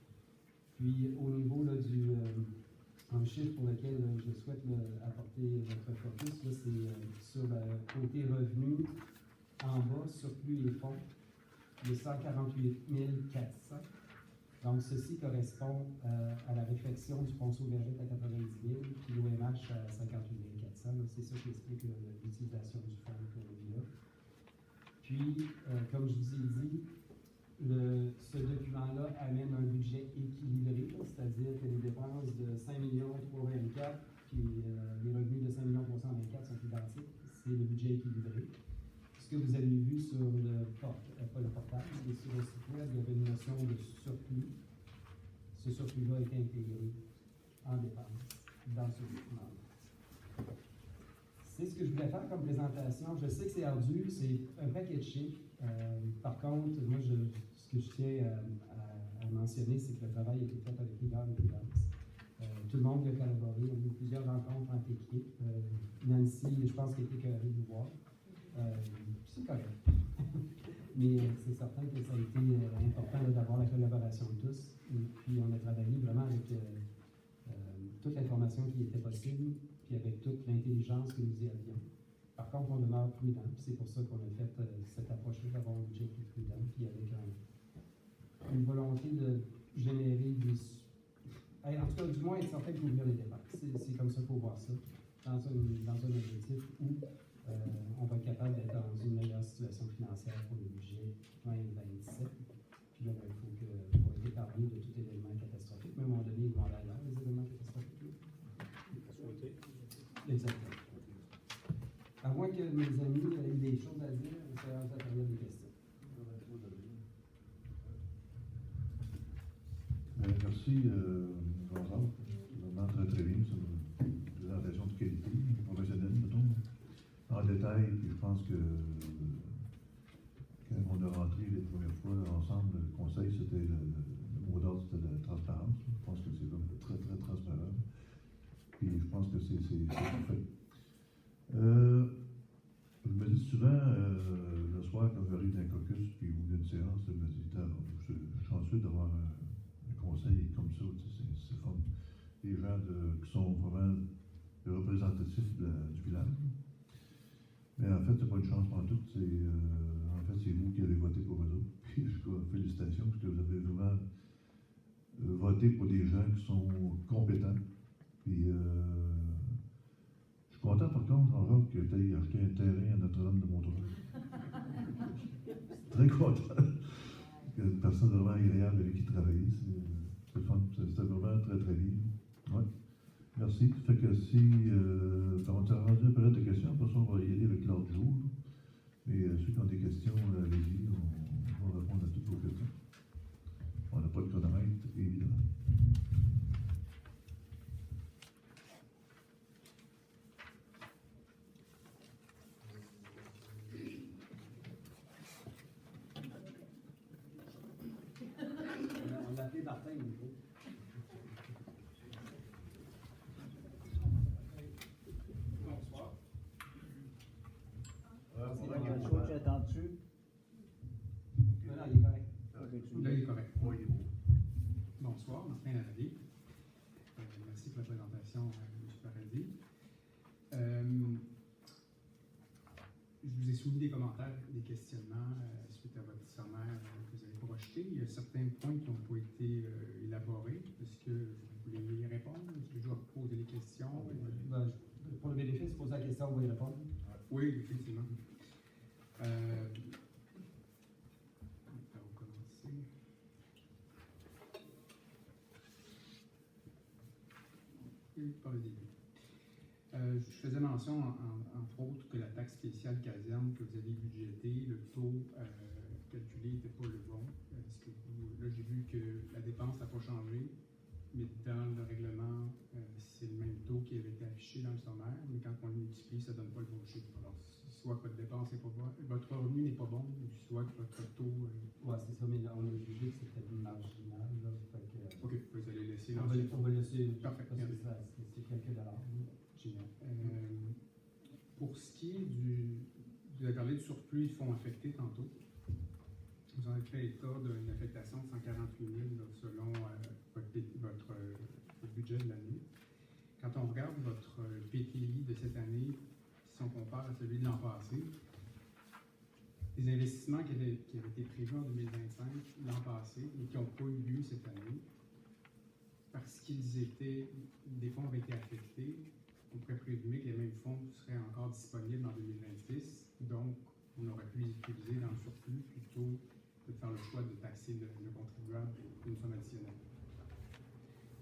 Puis, au niveau là, un chiffre pour lequel je souhaite apporter votre focus, c'est sur le côté revenu, en bas, surplus et fonds, de 148 400. Donc, ceci correspond à la réflexion du fonds Sauvergette à 90 000, puis l'OMH à 58 400. C'est ça qui explique l'utilisation du fonds pour le VIA. Puis, comme je vous ai dit, ce document-là amène un budget équilibré, c'est-à-dire que les dépenses de 5 324 puis les revenus de 5 324 sont identiques. C'est le budget équilibré. Ce que vous avez vu sur pas le portail, mais sur le site web, il y avait une notion de surplus. Ce surplus-là est intégré en dépenses dans ce document-là. C'est ce que je voulais faire comme présentation. Je sais que c'est ardu, c'est un paquet de chiffres. Par contre, moi, ce que je tiens à mentionner, c'est que le travail a été fait avec rigueur et prudence. Tout le monde a collaboré. On a eu plusieurs rencontres entre équipes. Nancy, je pense qu'elle était curieuse de vous voir. C'est correct. Mais c'est certain que ça a été important d'avoir la collaboration de tous. Et puis, on a travaillé vraiment avec toute l'information qui était possible, puis avec toute l'intelligence que nous y avions. Par contre, on demeure prudent. C'est pour ça qu'on a fait cette approche-là d'avoir un budget plus prudent, puis avec une volonté de générer en tout cas, du moins, être certain de couvrir les dépenses. C'est comme ça qu'il faut voir ça, dans un objectif où on va être capable d'être dans une meilleure situation financière pour le budget 2027. Puis là, il faut être épargné de tout événement catastrophique. Mais à un moment donné, ils vont aller ailleurs, les événements catastrophiques. Exactement. À moins que mes amis aient des choses à dire, on peut avoir la période des questions. Merci, Jean-Jacques. Vraiment très, très bien. C'est une présentation de qualité, professionnelle, mettons. En détail, puis je pense que quand on a rentré les premières fois ensemble, le conseil, c'était le mot d'ordre, c'était la transparence. Je pense que c'est comme très, très transparent. Puis je pense que c'est parfait. Je me dis souvent, le soir, quand j'arrive d'un caucus puis ou d'une séance, je me dis, je suis chanceux d'avoir un conseil comme ça. C'est fun. Des gens qui sont vraiment représentatifs du village. Mais en fait, c'est pas une chance pour tout. En fait, c'est vous qui avez voté pour eux autres. Puis, félicitations, parce que vous avez vraiment voté pour des gens qui sont compétents. Puis, je suis content, par contre, Jean-Jacques, que tu aies acheté un terrain à Notre-Dame de Montreuil. Très content. Il y a une personne vraiment agréable avec qui travailler. C'est fun. C'était vraiment très, très bien. Ouais. Merci. Ça fait que si on s'est rendu à la période de questions, après ça, on va y aller avec l'ordre du jour. Mais ceux qui ont des questions, allez-y, on va répondre à toutes vos questions. On n'a pas de chronomètre, évidemment. On l'a appelé Martin, il faut. Bonsoir. C'est la chose que j'ai entendu. question, M. Paradis. Je vous ai soumis des commentaires, des questionnements suite à votre sommaire que vous avez projeté. Il y a certains points qui n'ont pas été élaborés. Est-ce que vous voulez y répondre? Est-ce que je dois poser des questions? Ben, pour le bénéfice, poser la question, vous y répondre. Oui, effectivement. On va commencer. Et par le début. Je faisais mention, entre autres, que la taxe spéciale caserne que vous aviez budgétée, le taux calculé n'était pas le bon. Est-ce que là, j'ai vu que la dépense n'a pas changé, mais dans le règlement, c'est le même taux qui avait été affiché dans le sommaire, mais quand on le multiplie, ça ne donne pas le bon chiffre. Alors, soit que votre dépense n'est pas bonne, votre revenu n'est pas bon, ou soit que votre taux. Ouais, c'est ça, mais là, on a jugé que c'était marginal. Là, fait que, OK, vous allez laisser on va laisser. Parfait. Parce que c'est quelques dollars. Génial. Pour ce qui est vous avez parlé du surplus de fonds affectés tantôt. Vous en avez fait état d'une affectation de 148 000 là, selon votre budget de l'année. Quand on regarde votre PTI de cette année, si on compare à celui de l'an passé, les investissements qui avaient été prévus en 2025 l'an passé et qui n'ont pas eu lieu cette année, parce qu'ils étaient, des fonds avaient été affectés, on pourrait présumer que les mêmes fonds seraient encore disponibles en 2026. Donc, on aurait pu les utiliser dans le surplus plutôt que de faire le choix de taxer le contribuable d'une somme additionnelle.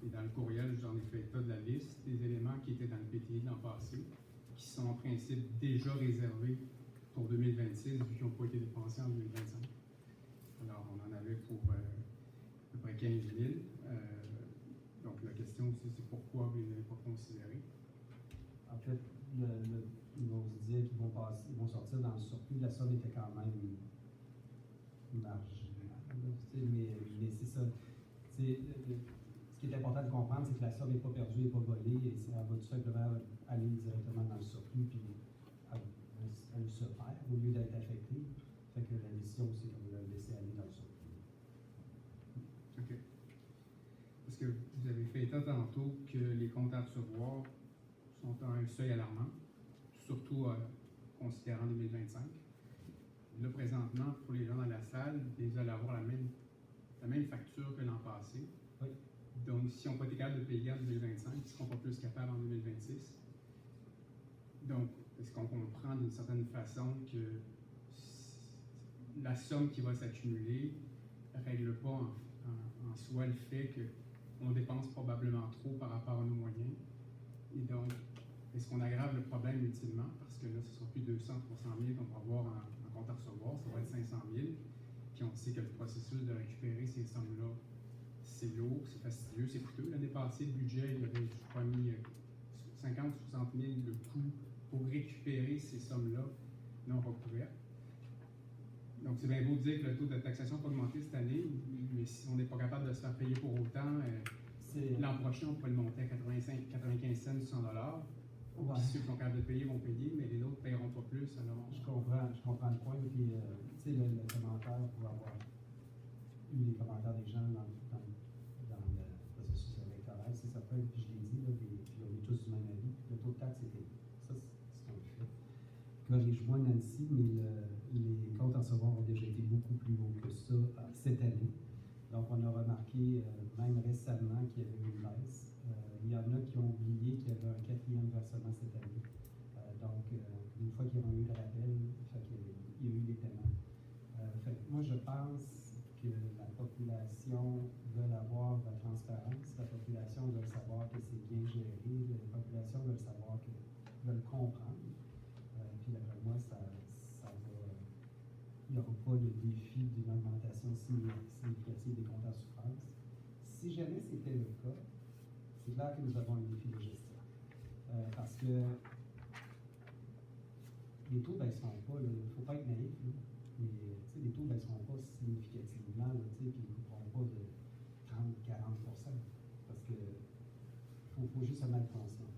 Et dans le courriel, j'en ai fait état de la liste des éléments qui étaient dans le PTI de l'an passé, qui sont en principe déjà réservés pour 2026, vu qu'ils n'ont pas été dépensés en 2025. Alors, on en avait pour à peu près 15 000. Donc, la question aussi, c'est pourquoi vous ne les avez pas considérés. En fait, ils vont se dire qu'ils vont sortir dans le surplus. La somme était quand même marginale. Mais c'est ça. Ce qui est important de comprendre, c'est que la somme n'est pas perdue, n'est pas volée, et elle va tout simplement aller directement dans le surplus, puis elle se perd au lieu d'être affectée. Fait que la décision, c'est de la laisser aller dans le surplus. OK. Parce que vous avez fait état tantôt que les comptes à recevoir sont à un seuil alarmant, surtout considérant 2025. Là, présentement, pour les gens dans la salle, ils allaient avoir la même facture que l'an passé. Oui. Donc, si on n'a pas été capable de payer en 2025, ils ne seront pas plus capables en 2026. Donc, est-ce qu'on comprend d'une certaine façon que la somme qui va s'accumuler ne règle pas en soi le fait qu'on dépense probablement trop par rapport à nos moyens? Et donc, est-ce qu'on aggrave le problème utilement? Parce que là, ce ne sera plus 200, 300 000 qu'on va avoir en compte à recevoir, ça va être 500 000. Puis on sait que le processus de récupérer ces sommes-là, c'est lourd, c'est fastidieux, c'est coûteux. L'année passée, le budget, il avait, je crois, mis 50 60 000 de coûts pour récupérer ces sommes-là non recouvertes. Donc, c'est bien beau de dire que le taux de taxation n'a pas augmenté cette année, mais si on n'est pas capable de se faire payer pour autant, l'an prochain, on pourrait le monter à 95 cents du 100 $. Ouais. Puis ceux qui sont capables de payer vont payer, mais les autres ne paieront pas plus. Alors... Je comprends le point. Puis, tu sais, le commentaire, pour avoir eu les commentaires des gens dans le processus électoral, c'est certain, puis je l'ai dit, là, puis on est tous du même avis, le taux de taxe était. Ça, c'est un fait. Corrige-moi, Nancy, mais les comptes à recevoir ont déjà été beaucoup plus hauts que ça cette année. Donc, on a remarqué, même récemment, qu'il y avait une baisse. Il y en a qui ont oublié qu'il y avait un 4e versement cette année. Donc, une fois qu'ils ont eu le rappel, il y a eu des paiements. Moi, je pense que la population veut avoir de la transparence, la population veut savoir que c'est bien géré, la population veut savoir veut le comprendre. Puis d'après moi, ça va. Il n'y aura pas le défi d'une augmentation significative des comptes à souffrance. Si jamais c'était le cas, c'est clair que nous avons un défi de gestion. Parce que les taux ne baisseront pas, il ne faut pas être naïf, là, mais les taux ne baisseront pas significativement, puis ils ne coûteront pas de 30-40%. Parce que faut juste en être conscient.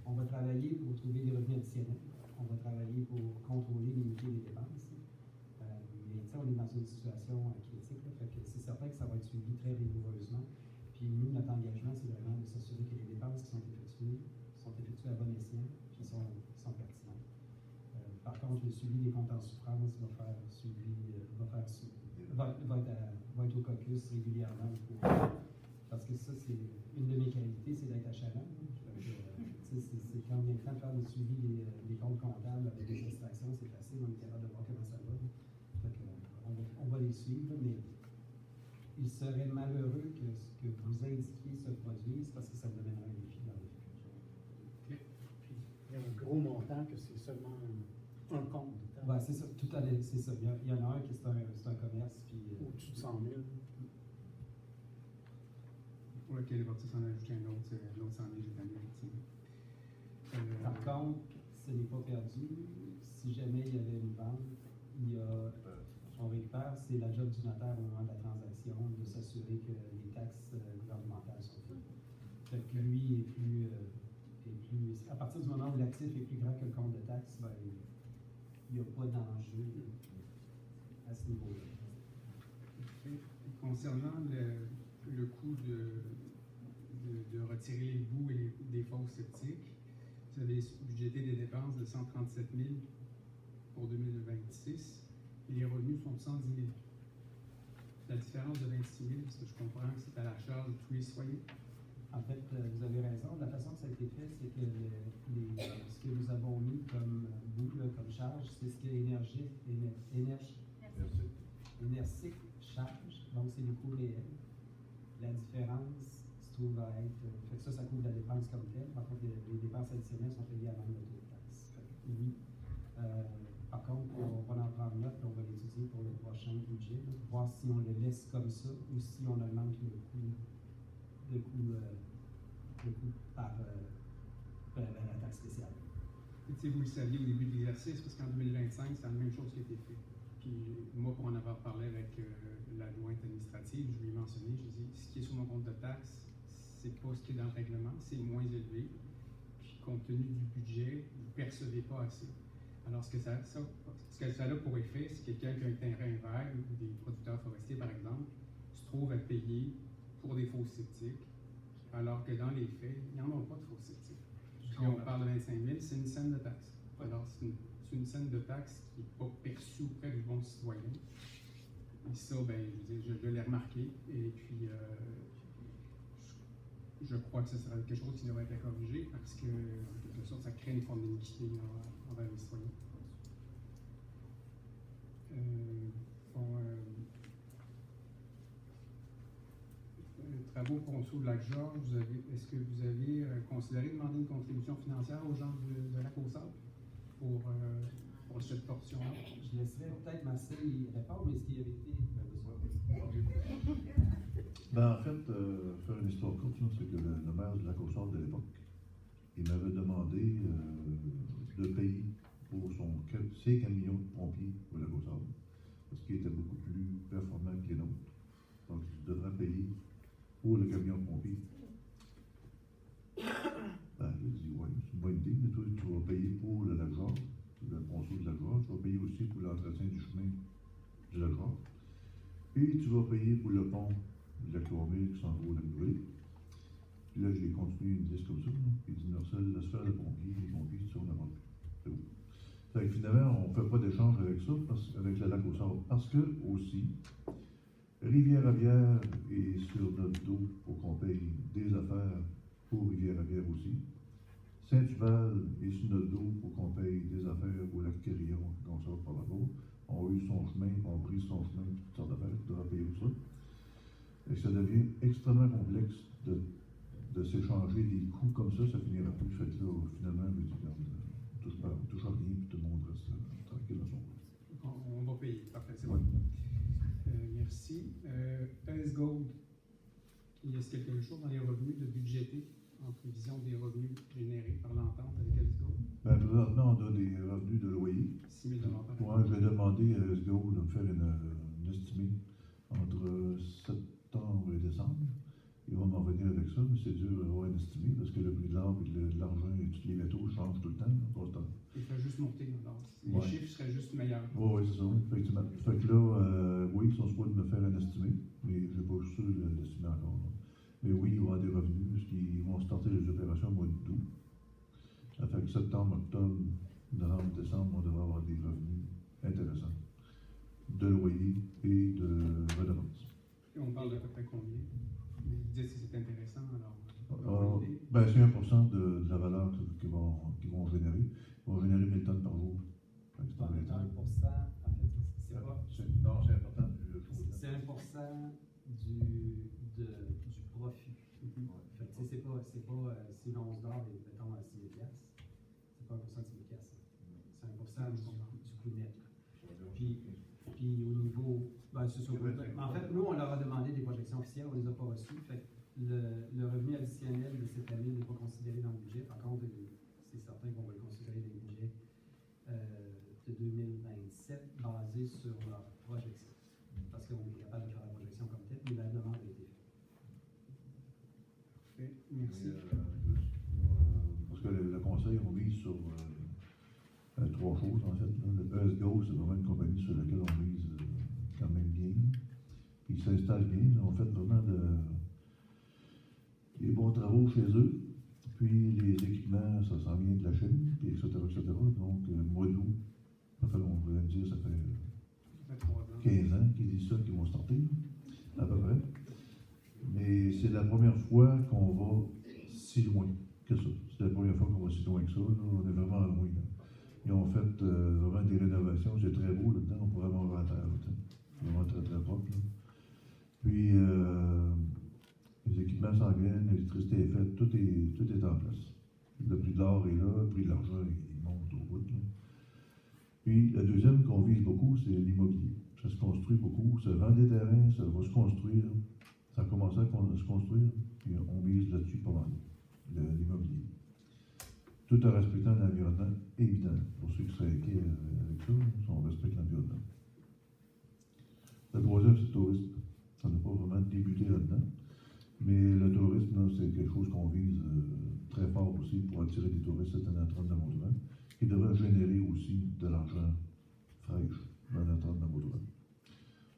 On va travailler pour trouver des revenus additionnels, on va travailler pour contrôler, limiter les dépenses. Mais on est dans une situation critique, là, fait que c'est certain que ça va être suivi très rigoureusement. Puis nous, notre engagement, c'est vraiment de s'assurer que les dépenses qui sont effectuées suivi des comptes en souffrance va faire suivi, va être au caucus régulièrement parce que ça, c'est une de mes qualités, c'est d'être achalant. C'est quand il y a le temps de faire le suivi des comptes comptables avec des extractions, c'est facile, on est capable de voir comment ça va. Fait que, on va les suivre, mais il serait malheureux que ce que vous indiquiez se produise parce que ça me donnerait un défi dans le futur. Il y a un gros montant que c'est seulement un compte. Ben, c'est ça, tout à l'heure, c'est ça. Il y en a un qui c'est un commerce, puis Au-dessus de 100 000. Pour lequel les parties s'en ajoutent un autre, l'autre 100 000 cette année, effectivement. par contre, ce n'est pas perdu. Si jamais il y avait une vente, on récupère, c'est la job du notaire au moment de la transaction de s'assurer que les taxes gouvernementales sont faites. Fait que lui est plus, à partir du moment où l'actif est plus grand que le compte de taxes, ben, il n'y a pas d'enjeu à ce niveau-là. Et concernant le coût de retirer les bouts et des fosses septiques, vous avez budgété des dépenses de 137 000 pour 2026 et les revenus sont de 110 000. La différence de 26 000, parce que je comprends que c'est à la charge de tous les citoyens. En fait, vous avez raison. La façon que ça a été fait, c'est que ce que nous avons mis comme bout, là, comme charge, c'est ce que Énergique charge, donc c'est les coûts réels. La différence se trouve à être. Fait que ça couvre la dépense comme telle. Par contre, les dépenses additionnelles sont payées à l'ensemble de toutes les taxes. Oui. Par contre, on va en prendre note et on va l'étudier pour le prochain budget, là, voir si on le laisse comme ça ou si on augmente le coût par la taxe spéciale. Et vous le saviez au début de l'exercice, parce qu'en 2025, c'est la même chose qui a été fait. Puis moi, pour en avoir parlé avec l'adjointe administrative, je lui ai mentionné, je lui ai dit, ce qui est sur mon compte de taxe, c'est pas ce qui est dans le règlement, c'est moins élevé. Puis compte tenu du budget, vous ne percevez pas assez. Alors, ce que ça a pour effet, c'est que quelqu'un qui a un terrain vert, ou des producteurs forestiers par exemple, se trouve à payer pour des fosses septiques, alors que dans les faits, ils n'en ont pas de fosses septiques. Puis on parle de 25 000, c'est une scène de taxe. Alors, c'est une scène de taxe qui n'est pas perçue auprès du bon citoyen. Et ça, ben, je l'ai remarqué. Et puis, je crois que ce sera quelque chose qui devrait être corrigé parce que, en quelque sorte, ça crée une forme d'iniquité envers les citoyens. Travaux conso de Lac-Georges, est-ce que vous avez considéré demander une contribution financière aux gens de Lac-aux-Sables pour cette portion-là? Je laisserai peut-être Marcel y répondre, mais ce qui avait été. Ben, en fait, faire une histoire courte, c'est que le maire de Lac-aux-Sables de l'époque, il m'avait demandé de payer pour ses camions de pompiers au Lac-aux-Sables, parce qu'il était beaucoup plus performant que les nôtres. Donc, il devrait payer pour le camion de pompier. Ben, il a dit, oui, c'est une bonne idée, mais toi, tu vas payer pour le Lac-Georges, le ponceau de Lac-Georges, tu vas payer aussi pour l'entretien du chemin du Lac-Georges, et tu vas payer pour le pont du Lac-Tourmille qui s'en va au Lac-Brûlé. Puis là, j'ai continué une liste comme ça, puis il dit, Marcel, laisse faire le pompier, les pompiers, c'est ça, on n'avance plus. C'est bon. Fait que finalement, on ne fait pas d'échange avec ça, avec le Lac-aux-Sables, parce que aussi, Rivière-à-Bière est sur notre dos pour qu'on paye des affaires pour Rivière-à-Bière aussi. Saint-Tuval est sur notre dos pour qu'on paye des affaires au Lac-Quérillon, qu'on sort par là-bas. On a eu son chemin, on a pris son chemin, toutes sortes d'affaires, on devra payer pour ça. Et ça devient extrêmement complexe de s'échanger des coûts comme ça finira plus. Fait que là, finalement, je dis, on touche à rien, puis tout le monde reste tranquille dans son coin. On va payer, parfait, c'est Ouais. bon. Merci. ES Gold, il y a quelque chose dans les revenus de budgété en prévision des revenus générés par l'entente avec ES Gold? Ben, présentement, on a des revenus de loyer. 6 000 par an. Ouais, je vais demander à SGO de me faire une estimée entre septembre et décembre. Ils vont m'en revenir avec ça, mais c'est dur d'avoir une estimée parce que le prix de l'arbre et de l'argent et tous les métaux changent tout le temps, constamment. Il fait juste monter. Alors, les Ouais. chiffres seraient juste meilleurs. Oui, c'est ça, effectivement. Fait que là, oui, ils sont supposés me faire un estimé, mais je n'ai pas su l'estimer encore. Là. Mais oui, il va y avoir des revenus, parce qu'ils vont starter les opérations au mois d'août. Ça fait que septembre, octobre, novembre, décembre, on devrait avoir des revenus intéressants de loyer et de redevance. Et on parle d'à peu près combien? Vous dites si c'est intéressant, alors. Ben, c'est 1% de la valeur qu'ils vont générer. Ils vont générer 1000 tonnes par jour. Fait que c'est Dans embêtant. 1%, en fait, c'est pas. Non, c'est important. C'est 1% du profit. Fait que, tu sais, c'est pas si l'on se dort, mettons, à 6 000 $, c'est pas 1% de 6 000 $. C'est 1% du coût net. Puis au niveau. Ben, c'est sûr. En fait, nous, on leur a demandé des projections officielles, on les a pas reçues. Fait que le revenu additionnel de cette année n'est pas considéré dans le budget. Par contre, c'est certain qu'on va le considérer dans le budget de 2027 basé sur leur projection. Parce qu'on est capable de faire la projection comme telle, mais la demande a été faite. Parfait. Merci. Parce que le conseil, on mise sur 3 choses, en fait. Le ESGO, c'est vraiment une compagnie sur laquelle on mise quand même bien. Puis ils s'installent bien. On fait vraiment des bons travaux chez eux. Puis les équipements, ça s'en vient de la Chine, puis etc., etc. Donc, mois d'août, on va dire, ça fait Ça fait 3 ans. 15 ans qu'ils disent ça, qu'ils vont sortir, à peu près. Mais c'est la première fois qu'on va si loin que ça. C'est la première fois qu'on va si loin que ça. Là. On est vraiment loin. Là. Ils ont fait vraiment des rénovations. C'est très beau là-dedans. On pourrait avoir à terre. C'est vraiment très, très propre. Là. Puis, les équipements s'en viennent, l'électricité est faite, tout est en place. Le prix de l'or est là, le prix de l'argent, il monte au bout. Là. Puis, la deuxième qu'on vise beaucoup, c'est l'immobilier. Ça se construit beaucoup, ça vend des terrains, ça va se construire. Ça a commencé à se construire, puis on mise là-dessus pas mal, l'immobilier. Tout en respectant l'environnement, évidemment. Pour ceux qui seraient inquiets avec ça, on respecte l'environnement. Le troisième, c'est le tourisme. Ça n'a pas vraiment débuté là-dedans. Mais le tourisme, là, c'est quelque chose qu'on vise très fort aussi pour attirer des touristes à Notre-Dame-de-Maudoin, qui devrait générer aussi de l'argent fraîche dans Notre-Dame-de-Maudoin.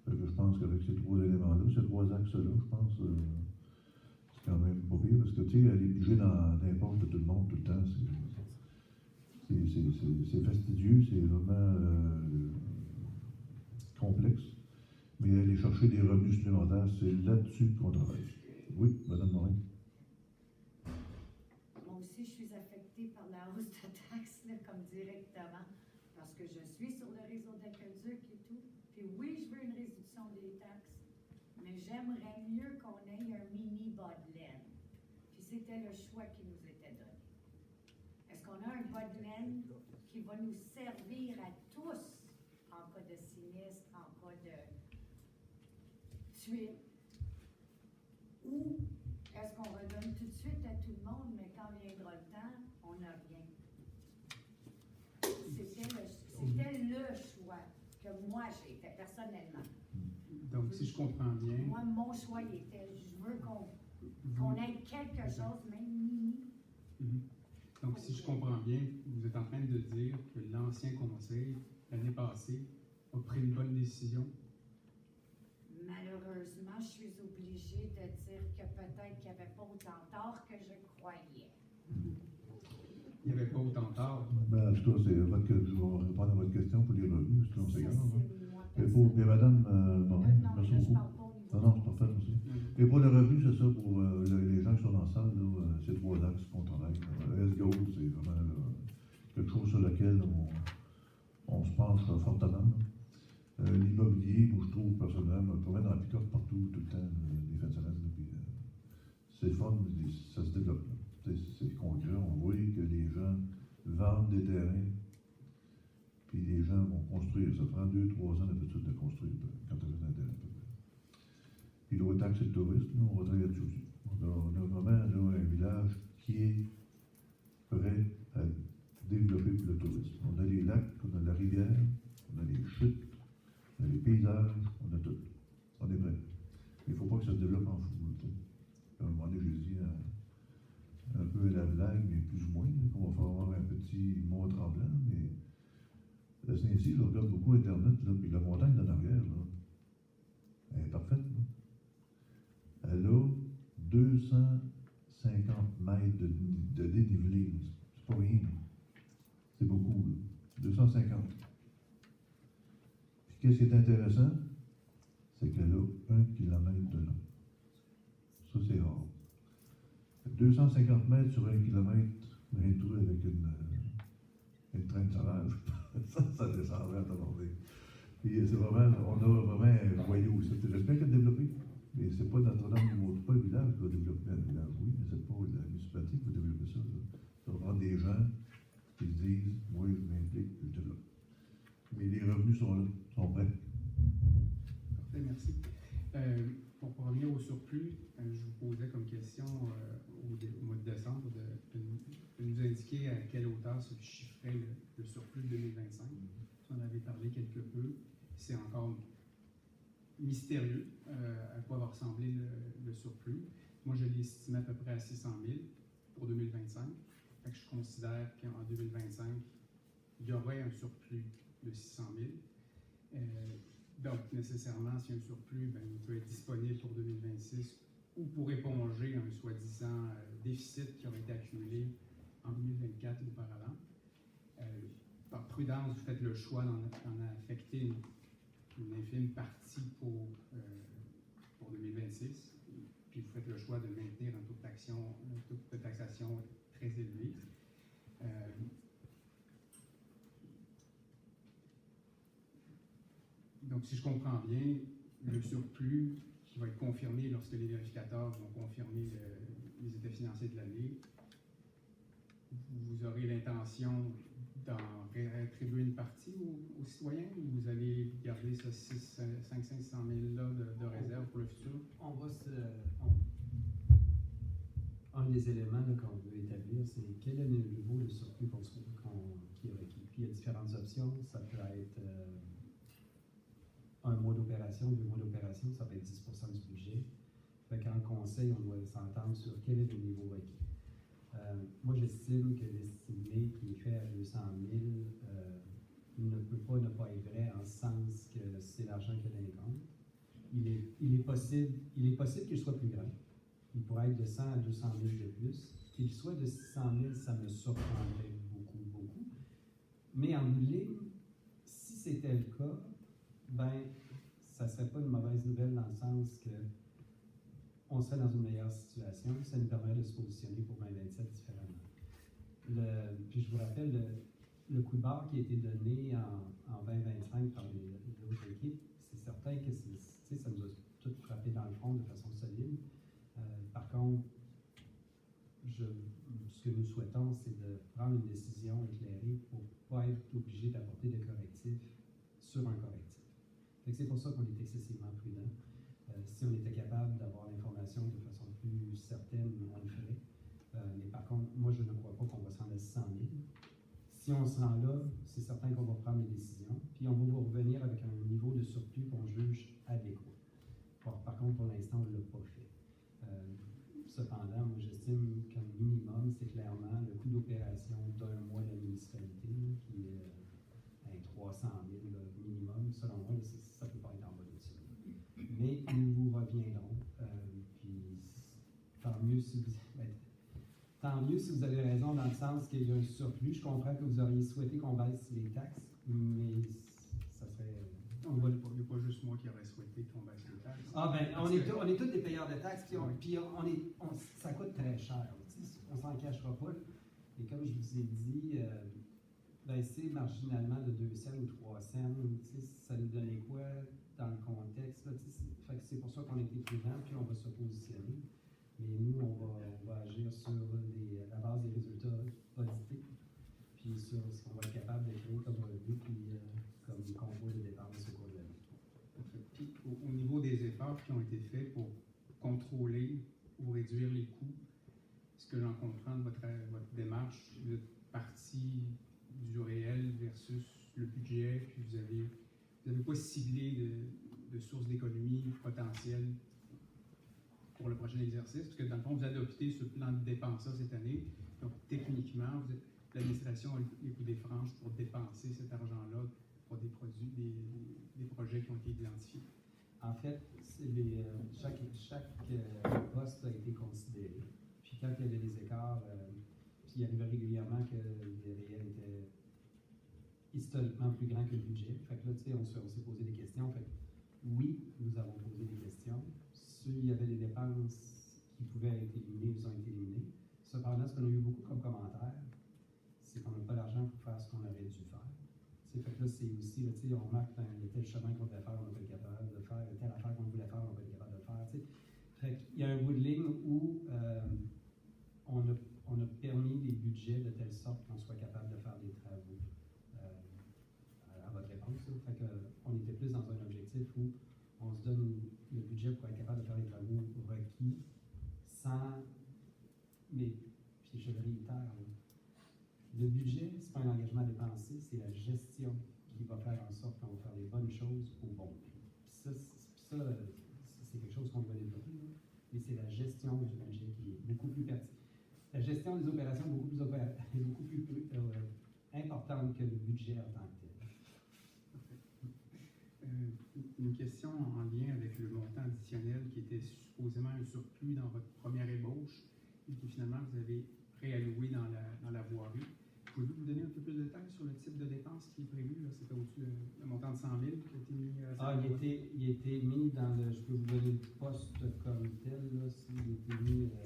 Je pense qu'avec ces 3 éléments-là, ces 3 axes-là, je pense c'est quand même pas pire, parce que, tu sais, aller piger dans les poches de tout le monde tout le temps, c'est fastidieux, c'est vraiment complexe. Mais aller chercher des revenus supplémentaires, c'est là-dessus qu'on travaille. Oui, Mme Morin. Moi aussi, je suis affectée par la hausse de taxes, là, comme directement, parce que je suis sur le réseau d'aqueduc et tout. Puis oui, je veux une réduction des taxes, mais j'aimerais mieux qu'on ait un mini bas de laine. Puis c'était le choix qui nous était donné. Est-ce qu'on a un bas de laine qui va nous servir à tous en cas de sinistre, en cas de tuile? Ou est-ce qu'on redonne tout de suite à tout le monde, mais quand viendra le temps, on n'a rien? C'était le choix que moi j'ai fait personnellement. Donc, si je comprends bien. Moi, mon choix il était, je veux qu'on ait quelque chose, même mini. Donc, si je comprends bien, vous êtes en train de dire que l'ancien conseil, l'année passée, a pris une bonne décision. Malheureusement, je suis obligée de dire que peut-être qu'il n'y avait pas autant tort que je croyais. Il n'y avait pas autant tard. Ben, en tout cas, je vais répondre à votre question pour les revenus, parce que c'est grave. Mais Mme Morin, merci beaucoup. Non, c'est parfait aussi. Et pour le revenu, c'est ça, pour les gens qui sont dans la salle, c'est 3 axes qu'on travaille. ESGO, c'est vraiment quelque chose sur lequel on se penche fortement. L'immobilier, moi je trouve personnellement, on promène dans la pick-up partout, tout le temps, des fins de semaine. Puis, c'est fun, ça se développe. C'est concret, on voit que les gens vendent des terrains, puis les gens vont construire. Ça prend 2-3 ans d'habitude de construire quand tu as un terrain. Puis l'autre axe, c'est le tourisme, on va travailler là-dessus aussi. On a vraiment là, un village qui est prêt à développer pour le tourisme. On a les lacs, on a la rivière, on a les chutes, on a les paysages, on a tout. On est prêt. Il ne faut pas que ça se développe en fou. À un moment donné, j'ai dit un peu à la blague, mais plus ou moins, qu'on va faire avoir un petit mont tremblant. Mais la Saint-Cyr, je regarde beaucoup Internet, là, puis la montagne d'en arrière, là, elle est parfaite. Là. Elle a 250 mètres de dénivelé. C'est pas rien. C'est beaucoup, là. 250. Puis qu'est-ce qui est intéressant? C'est qu'elle a 1 kilomètre de long. Ça, c'est rare. 250 mètres sur 1 kilomètre, mais tout avec une traîne solaire. ça descendrait à t'aborder. Puis c'est vraiment, on a vraiment un voyou. J'espère qu'elle a développé. Mais c'est pas Notre-Dame du Mont, pas le village qui va développer un village, oui, mais c'est pas la municipalité qui va développer ça. Ça va prendre des gens qui se disent, moi, je m'implique, je développe. Mais les revenus sont là, sont prêts. Parfait, merci. Pour revenir au surplus, je vous posais comme question au mois de décembre de nous indiquer à quelle hauteur se chiffrait le surplus de 2025. On en avait parlé quelque peu. C'est encore mystérieux à quoi va ressembler le surplus. Moi, je l'estimais à peu près à 600 000 pour 2025. Fait que je considère qu'en 2025, il y aurait un surplus de 600 000. Donc, nécessairement, s'il y a un surplus, ben, il peut être disponible pour 2026 ou pour éponger un soi-disant déficit qui aurait été accumulé en 2024 ou auparavant. Par prudence, vous faites le choix d'en affecter une infime partie pour 2026, puis vous faites le choix de maintenir un taux de taxation très élevé. Donc, si je comprends bien, le surplus qui va être confirmé lorsque les vérificateurs vont confirmer les états financiers de l'année, vous aurez l'intention d'en réattribuer une partie aux citoyens ou vous allez garder ce 500 000 là de réserve pour le futur? Un des éléments qu'on veut établir, c'est quel est le niveau de surplus qui est requis. Puis il y a différentes options. Ça peut être un mois d'opération, 2 mois d'opération, ça peut être 10% du budget. Fait qu'en conseil, on doit s'entendre sur quel est le niveau requis. Moi, j'estime que l'estimé qui est fait à 200 000 ne peut pas ne pas être vrai en ce sens que c'est l'argent qu'il y a dans les comptes. Il est possible qu'il soit plus grand. Il pourrait être de 100 à 200 000 de plus. Qu'il soit de 600 000, ça me surprendrait beaucoup, beaucoup. Mais en bout de ligne, si c'était le cas, ben, ça ne serait pas une mauvaise nouvelle dans le sens que on serait dans une meilleure situation. Ça nous permet de se positionner pour 2027 différemment. Puis je vous rappelle, le coup de barre qui a été donné en 2025 par l'autre équipe, c'est certain que ça nous a tout frappé dans le front de façon solide. Par contre, ce que nous souhaitons, c'est de prendre une décision éclairée pour ne pas être obligé d'apporter des correctifs sur un correctif. C'est pour ça qu'on est excessivement prudent. Si on était capable d'avoir l'information de façon plus certaine, on le ferait. Mais par contre, moi, je ne crois pas qu'on va se rendre à 600 000. Si on se rend là, c'est certain qu'on va prendre les décisions. Puis on va vous revenir avec un niveau de surplus qu'on juge adéquat. Par contre, pour l'instant, on ne l'a pas fait. Cependant, moi, j'estime qu'un minimum, c'est clairement le coût d'opération d'un mois de la municipalité, qui est 300 000 minimum. Selon moi, ça ne peut pas être en bas de ça. Mais nous vous reviendrons. Puis tant mieux si vous avez raison dans le sens qu'il y a un surplus. Je comprends que vous auriez souhaité qu'on baisse les taxes, mais ça serait... Il n'y a pas juste moi qui aurais souhaité qu'on baisse les taxes. Ah ben, on est tous des payeurs de taxes, puis ça coûte très cher. On s'en cachera pas. Et comme je vous ai dit, baisser marginalement de 2 cents ou 3 cents, ça nous donnait quoi dans le contexte? Fait que c'est pour ça qu'on a été prudent, puis on va se positionner. Mais nous, on va agir sur la base des résultats audités, puis sur ce qu'on va être capable de créer comme revenu, puis comme contrôle de dépenses au cours de l'année. Puis, au niveau des efforts qui ont été faits pour contrôler ou réduire les coûts, ce que j'en comprends de votre démarche, vous êtes parti du réel versus le budget, puis vous n'avez pas ciblé de sources d'économie potentielles pour le prochain exercice, parce que dans le fond, vous adoptez ce plan de dépenses cette année. Donc, techniquement, l'administration a les coups des franges pour dépenser cet argent-là pour des projets qui ont été identifiés. En fait, chaque poste a été considéré. Puis quand il y avait des écarts, puis il arrivait régulièrement que les réels étaient historiquement plus grand que le budget. Fait que là, tu sais, on s'est posé des questions. Fait que, oui, nous avons posé des questions. S'il y avait des dépenses qui pouvaient être éliminées, ils ont été éliminées. Cependant, ce qu'on a eu beaucoup comme commentaire, c'est qu'on n'a pas l'argent pour faire ce qu'on aurait dû faire. T'sais, fait que là, c'est aussi, là, on remarque qu'il y a tel chemin qu'on devait faire, on n'a pas été capable de faire, telle affaire qu'on voulait faire, on n'a pas été capable de faire. T'sais. Fait qu'il y a un bout de ligne où on a permis des budgets de telle sorte qu'on soit capable de faire des travaux. À votre réponse, là. Fait que, on était plus dans un objectif où on se donne le budget pour être capable de faire les travaux requis sans. Mais, puis je le réitère, là, le budget, ce n'est pas un engagement à dépenser, c'est la gestion qui va faire en sorte qu'on va faire les bonnes choses au bon prix. Puis ça, c'est quelque chose qu'on va développer, là. Mais c'est la gestion du budget qui est beaucoup plus pertinente. La gestion des opérations est beaucoup plus importante que le budget en tant que tel. Une question en lien avec le montant additionnel qui était supposément un surplus dans votre première ébauche et que finalement vous avez réalloué dans la voirie. Pouvez-vous nous donner un peu plus de détails sur le type de dépense qui est prévu? C'était au-dessus d'un montant de 100 000 qui a été mis à il a été mis dans le. Je peux vous donner le poste comme tel, là, s'il a été mis. Je ne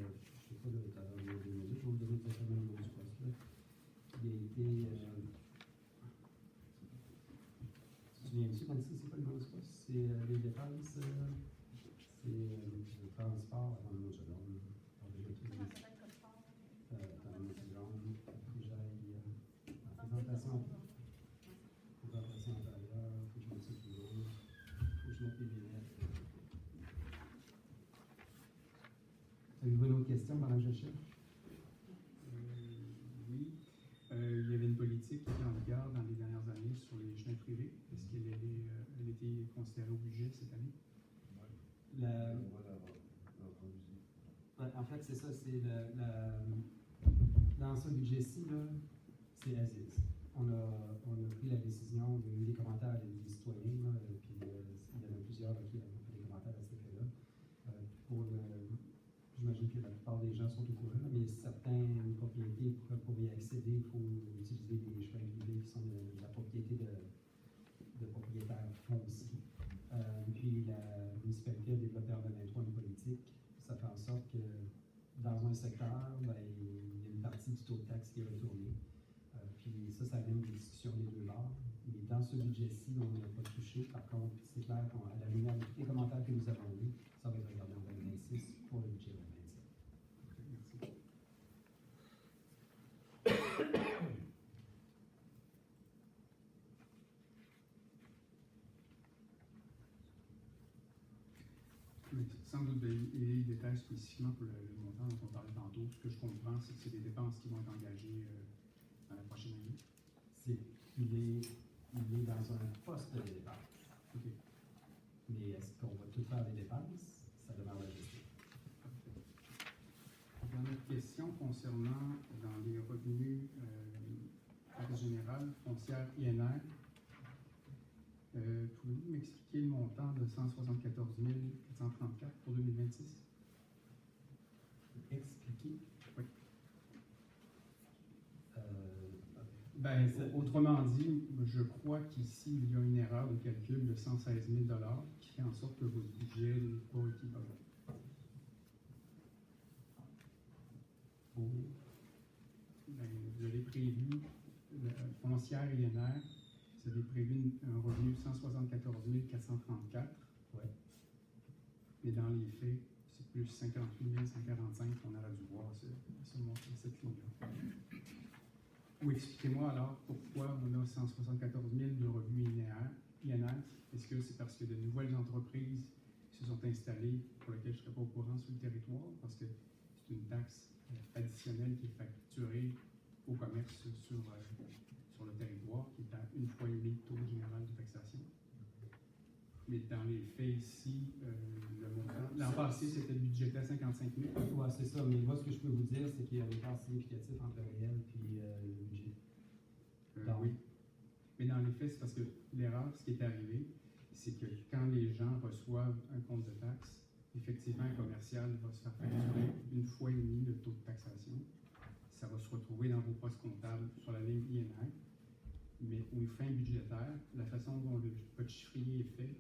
sais pas, là, je vais vous donner exactement le nom du poste. Là. Il a été. Tu te souviens-tu, Nancy, c'est quoi le nom du poste? C'est les dépenses. C'est le transport. Attends une autre seconde. Présentation antérieure, il faut que je mette ça plus haut, il faut que je mette les lunettes. Avez-vous une autre question pendant que je cherche? Oui. Il y avait une politique qui était en vigueur dans les dernières années sur les chemins privés. Est-ce qu'elle elle était considérée au budget cette année? En fait, c'est ça, c'est dans ce budget-ci, c'est Aziz. On a pris la décision, il y a eu des commentaires des citoyens, là, puis il y en a plusieurs là, qui ont fait des commentaires à cet effet-là. J'imagine que la plupart des gens sont au courant, mais certaines propriétés, pour y accéder, il faut utiliser des chemins privés qui sont de la propriété de propriétaires fonciers. Puis la municipalité a développé en 2023 une politique. Ça fait en sorte que dans un secteur, il y a une partie du taux de taxe qui est retournée. Puis ça amène des discussions des deux bords. Mais dans ce budget-ci, on n'a pas touché. Par contre, c'est clair qu'à la lumière de tous les commentaires que nous avons eus, ça va être regardé en 2026 pour le budget 2027. Merci. Sans doute des détails spécifiquement pour le montant dont on parlait tantôt. Ce que je comprends, c'est que c'est des dépenses qui vont être engagées dans la prochaine année. Il est dans un poste de dépenses. OK. Mais est-ce qu'on va tout faire des dépenses? Ça demande la gestion. Dernière question concernant dans les revenus taxe générale, foncière INR. Pouvez-vous m'expliquer le montant de 174 434 pour 2026? Expliquer? Oui. Autrement dit, je crois qu'ici, il y a une erreur de calcul de 116 000 qui fait en sorte que votre budget n'est pas équivalent. Vous avez prévu, foncière INR, vous avez prévu un revenu de 174 434. Oui. Mais dans les faits, c'est plus 58 145 qu'on aurait dû voir cette ligne-là. Ou expliquez-moi alors pourquoi on a 174 000 de revenus INR. Est-ce que c'est parce que de nouvelles entreprises se sont installées pour lesquelles je ne serais pas au courant sur le territoire? Parce que c'est une taxe additionnelle qui est facturée au commerce sur le territoire, qui est à 1,5 fois le taux général de taxation. Mais dans les faits ici, le montant. L'an passé, c'était budgété à 55 000. Oui, c'est ça. Mais moi, ce que je peux vous dire, c'est qu'il y a un écart significatif entre le réel et le budget. Oui. Mais dans les faits, c'est parce que l'erreur, ce qui est arrivé, c'est que quand les gens reçoivent un compte de taxe, effectivement, un commercial va se faire facturer 1,5 fois le taux de taxation. Ça va se retrouver dans vos postes comptables sur la ligne INR. Mais aux fins budgétaires, la façon dont votre chiffrier est fait,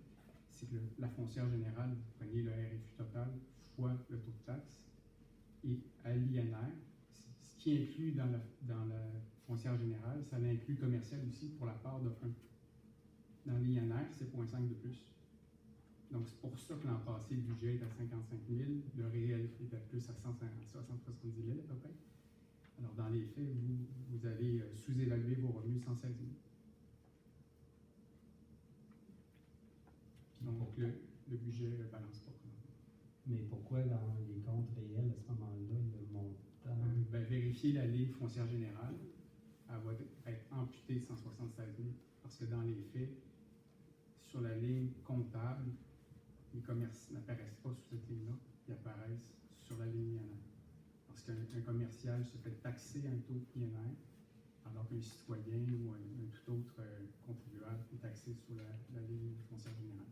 c'est que la foncière générale, vous prenez le RFU total fois le taux de taxe, et à l'INR, ce qui est inclus dans la foncière générale, ça l'inclut commercial aussi pour la part de 1. Dans l'INR, c'est 0,5 de plus. Donc, c'est pour ça que l'an passé, le budget est à 55 000, le réel est à plus à 170 000 à peu près. Alors, dans les faits, vous avez sous-évalué vos revenus 116 000. Donc, le budget ne balance pas. Mais pourquoi dans les comptes réels, à ce moment-là, le montant... Vérifier la ligne foncière générale, elle va être amputée de 176 000. Parce que dans les faits, sur la ligne comptable, les commerces n'apparaissent pas sur cette ligne-là, ils apparaissent sur la ligne INR. Parce qu'un commercial se fait taxer un taux INR, alors qu'un citoyen ou un tout autre contribuable est taxé sur la ligne foncière générale.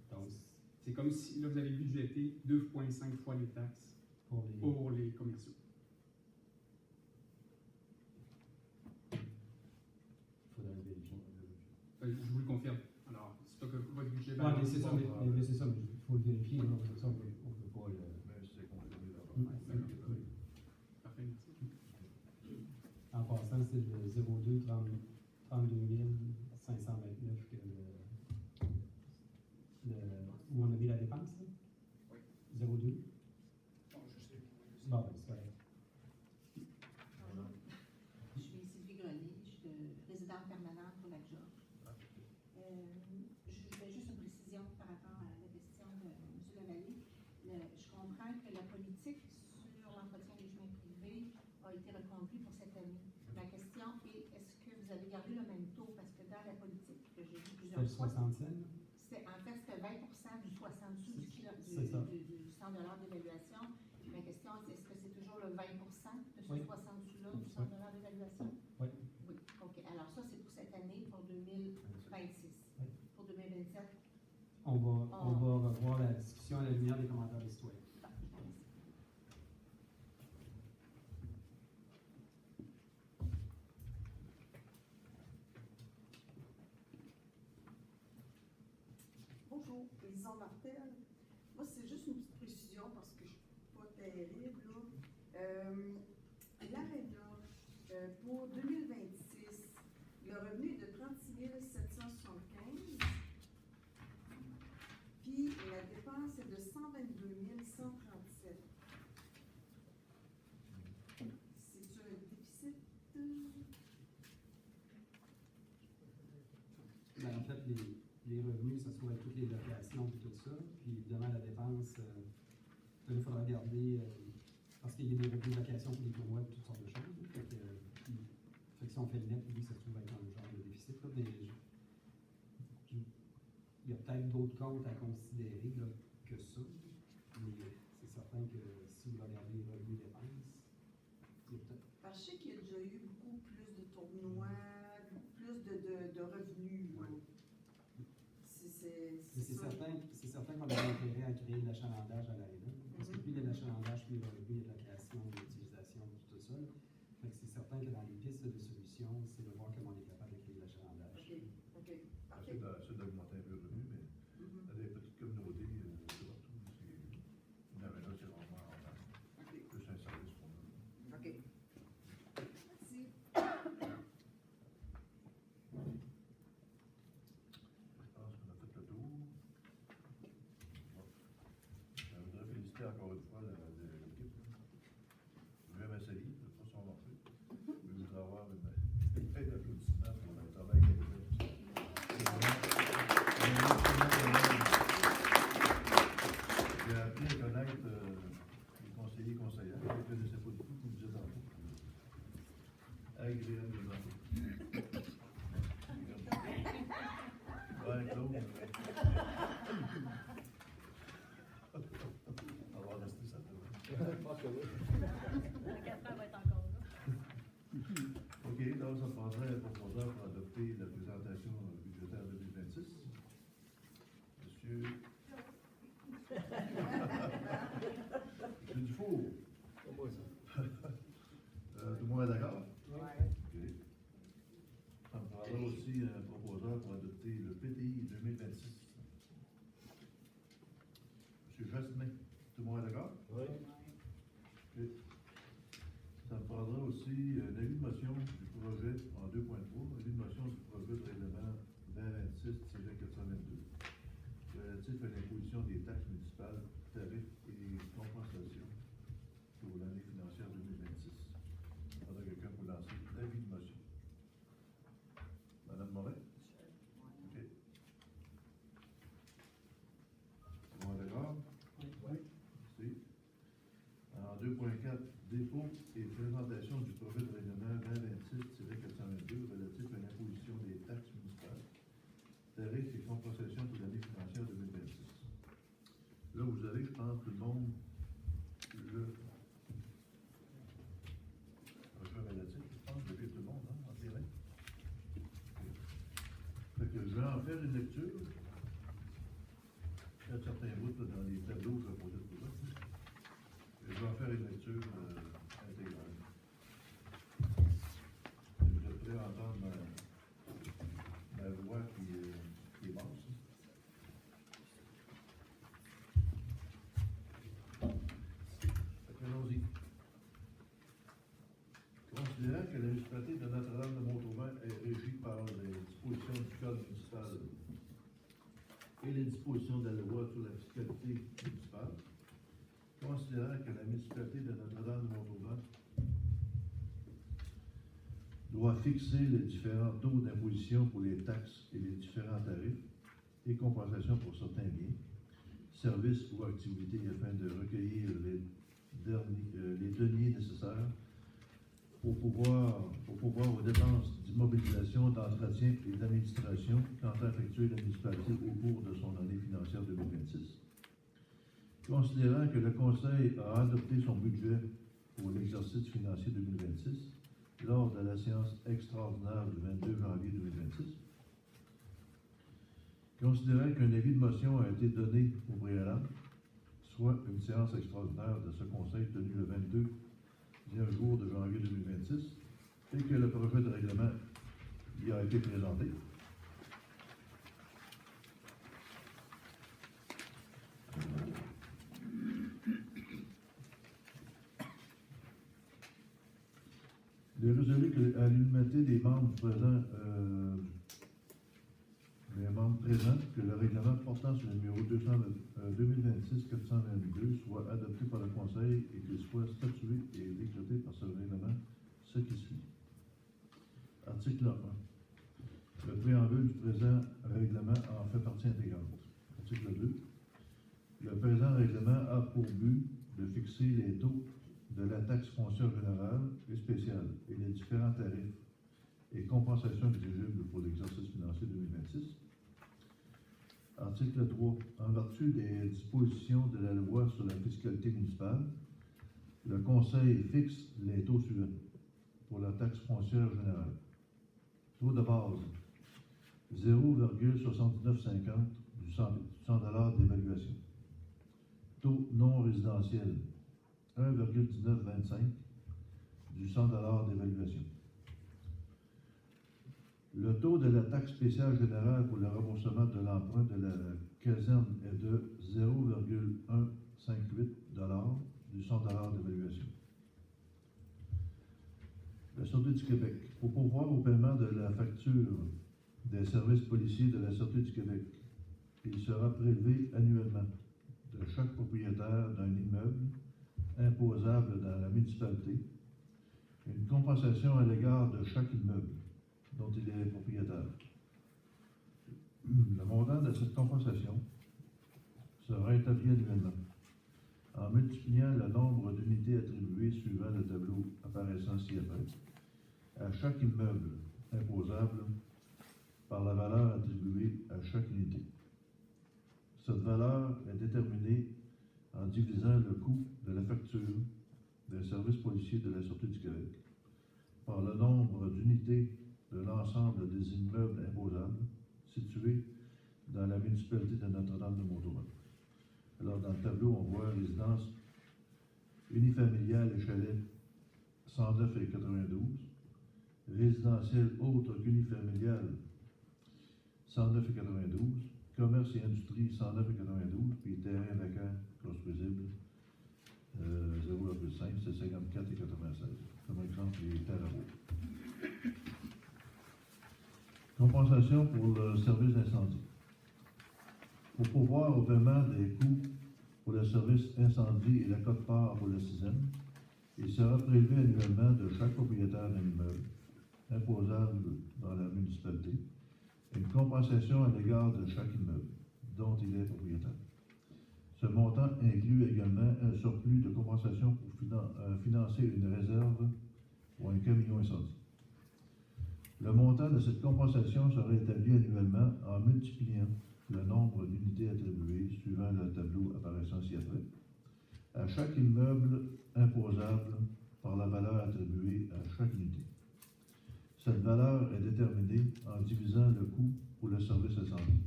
Donc, c'est comme si, là, vous avez budgété 2,5 fois les taxes pour les commerciaux. il faudrait le vérifier. Je vous le confirme. Alors, c'est pas que votre budget Ouais, balance. mais c'est ça, mais c'est ça, mais il faut le vérifier, là, comme ça, on peut pas le... Mais c'est confirmé d'abord. Oui. Parfait, merci. En passant, c'est le 02 32 529 que où on a mis la dépense, là? Oui. 02? Bon, je sais. Bon, ben, c'est correct. Bonjour. Je suis Sylvie Grenier, je suis résidente permanente pour la George. Je fais juste une précision par rapport à la question de M. Lavallée. Je comprends que la politique sur l'entretien des chemins privés a été reconduite pour cette année. Ma question est, est-ce que vous avez gardé le même taux? Parce que dans la politique que j'ai vu plusieurs C'est le fois, 60 cents? en fait, c'était 20 du 60 sous du 100 $ d'évaluation. Ma question, c'est est-ce que c'est toujours le 20 de ce Oui. 60 sous-là du 100 $ d'évaluation? Oui. Oui. OK. Alors, ça, c'est pour cette année, pour 2026. Oui. Pour 2027, On va revoir la discussion à la lumière des commentaires des citoyens. je vous remercie. Bonjour, Lison Martel. Moi, c'est juste une petite précision parce que je ne suis pas terrible. L'ARENA, pour 2026, le revenu est de 36 775, puis la dépense est de 122 137. C'est-tu un déficit? Ben, en fait, les revenus, ça soit toutes les locations et tout ça. Puis évidemment, la dépense, il faudra regarder, parce qu'il y a des revenus de location pour les tournois et toutes sortes de choses. Là. Fait que si on fait le net, oui, ça se trouve être un genre de déficit. Là, mais il y a peut-être d'autres comptes à considérer là, que ça. Mais c'est certain que si vous regardez les revenus de dépenses, il y a peut-être. Parce que je sais qu'il y a déjà eu beaucoup plus de tournois, plus de revenus. là. C'est certain qu'on a intérêt à créer de l'achalandage à l'aréna. Parce que plus il y a de l'achalandage, plus il y a de la création, de l'utilisation, tout ça. Fait que c'est certain que dans les pistes de solution, c'est de voir comment on est capable de créer de l'achalandage. OK. Parfait. C'est d'augmenter un peu le revenu, mais dans des petites communautés, c'est partout. Une aréna, c'est vraiment plus un service pour nous. OK. Merci. Je pense qu'on a fait le tour. Bon. Je voudrais féliciter encore une fois l'équipe. VMSI, de toute façon, on fait. Je voudrais avoir une fête d'applaudissements pour le travail qu'elle a fait. J'ai appris à connaître les conseillers et conseillères. Je ne connaissais pas du tout, comme je disais tantôt. Agréablement. Ouais, Claude. On va rester ça. OK, donc ça prendrait un proposeur pour adopter la présentation budgétaire 2026. Monsieur. Monsieur Dufour. Tout le monde est d'accord? Ouais. OK. aussi un avis de motion du projet en 2.3, avis de motion du projet de règlement 2026-422 relatif à l'imposition des taxes municipales, tarifs et compensations pour l'année financière 2026. Il faudra quelqu'un pour lancer l'avis de motion. Madame Morin? OK. C'est bon, d'accord? Oui. Merci. En 2.4, dépôt et présentation du projet de règlement 2026-422 relatif à l'imposition des taxes municipales, tarifs et compensations pour l'année financière 2026. Là, vous avez, je pense, tout le monde, le projet relatif, je pense, depuis tout le monde, hein, en théorie. Fait que je vais en faire une lecture. Il y a certains bouts là, dans les tableaux, je vais poser tout ça. Je vais en faire une lecture intégrale. Vous êtes prêts à entendre ma voix qui est basse. Allons-y. Considérant que la municipalité de Notre-Dame-de-Montauban est régie par les dispositions du Code municipal et les dispositions de la loi sur la fiscalité municipale, considérant que la municipalité de Notre-Dame-de-Montauban doit fixer les différents taux d'imposition pour les taxes et les différents tarifs et compensations pour certains biens, services ou activités afin de recueillir les deniers nécessaires pour pouvoir aux dépenses d'immobilisation, d'entretien et d'administration qu'entend effectuer la municipalité au cours de son année financière 2026. Considérant que le Conseil a adopté son budget pour l'exercice financier 2026 lors de la séance extraordinaire du 22 janvier 2026, considérant qu'un avis de motion a été donné au préalable, soit une séance extraordinaire de ce Conseil tenue le 22e jour de janvier 2026, et que le projet de règlement y a été présenté. Il est résolu qu'à l'unanimité des membres présents, que le règlement portant sur le numéro 2026-422 soit adopté par le Conseil et qu'il soit statué et décrété par ce règlement, ce qui suit. Article 1. Le préambule du présent règlement en fait partie intégrante. Article 2. Le présent règlement a pour but de fixer les taux de la taxe foncière générale et spéciale et les différents tarifs et compensations exigibles pour l'exercice financier 2026. Article 3. En vertu des dispositions de la loi sur la fiscalité municipale, le Conseil fixe les taux suivants pour la taxe foncière générale. Taux de base 0,7950 du 100 $ d'évaluation. Taux non résidentiel 1,1925 du 100 $ d'évaluation. Le taux de la taxe spéciale générale pour le remboursement de l'emprunt de la caserne est de 0,158 $ du 100 $ d'évaluation. La Sûreté du Québec. Pour pourvoir au paiement de la facture des services policiers de la Sûreté du Québec, il sera prélevé annuellement de chaque propriétaire d'un immeuble imposable dans la municipalité une compensation à l'égard de chaque immeuble dont il est propriétaire. Le montant de cette compensation sera établi annuellement en multipliant le nombre d'unités attribuées suivant le tableau apparaissant ci-après à chaque immeuble imposable par la valeur attribuée à chaque unité. Cette valeur est déterminée en divisant le coût de la facture des services policiers de la Sûreté du Québec par le nombre d'unités de l'ensemble des immeubles imposables situés dans la municipalité de Notre-Dame-de-Montauban. Alors, dans le tableau, on voit résidence unifamiliale et chalet 109 et 92, résidentiel autre qu'unifamilial 109 et 92, commerce et industrie 109 et 92, puis terrain vacant construisible 0,5 2005, c'est 54 et 96. Comme exemple, les terres à eau. Compensation pour le service d'incendie. Pour pourvoir au paiement des coûts pour le service incendie et la quote-part pour le SISEM, il sera prélevé annuellement de chaque propriétaire d'un immeuble imposable dans la municipalité une compensation à l'égard de chaque immeuble dont il est propriétaire. Ce montant inclut également un surplus de compensation pour financer une réserve ou un camion incendie. Le montant de cette compensation sera établi annuellement en multipliant le nombre d'unités attribuées suivant le tableau apparaissant ci-après, à chaque immeuble imposable par la valeur attribuée à chaque unité. Cette valeur est déterminée en divisant le coût pour le service incendie,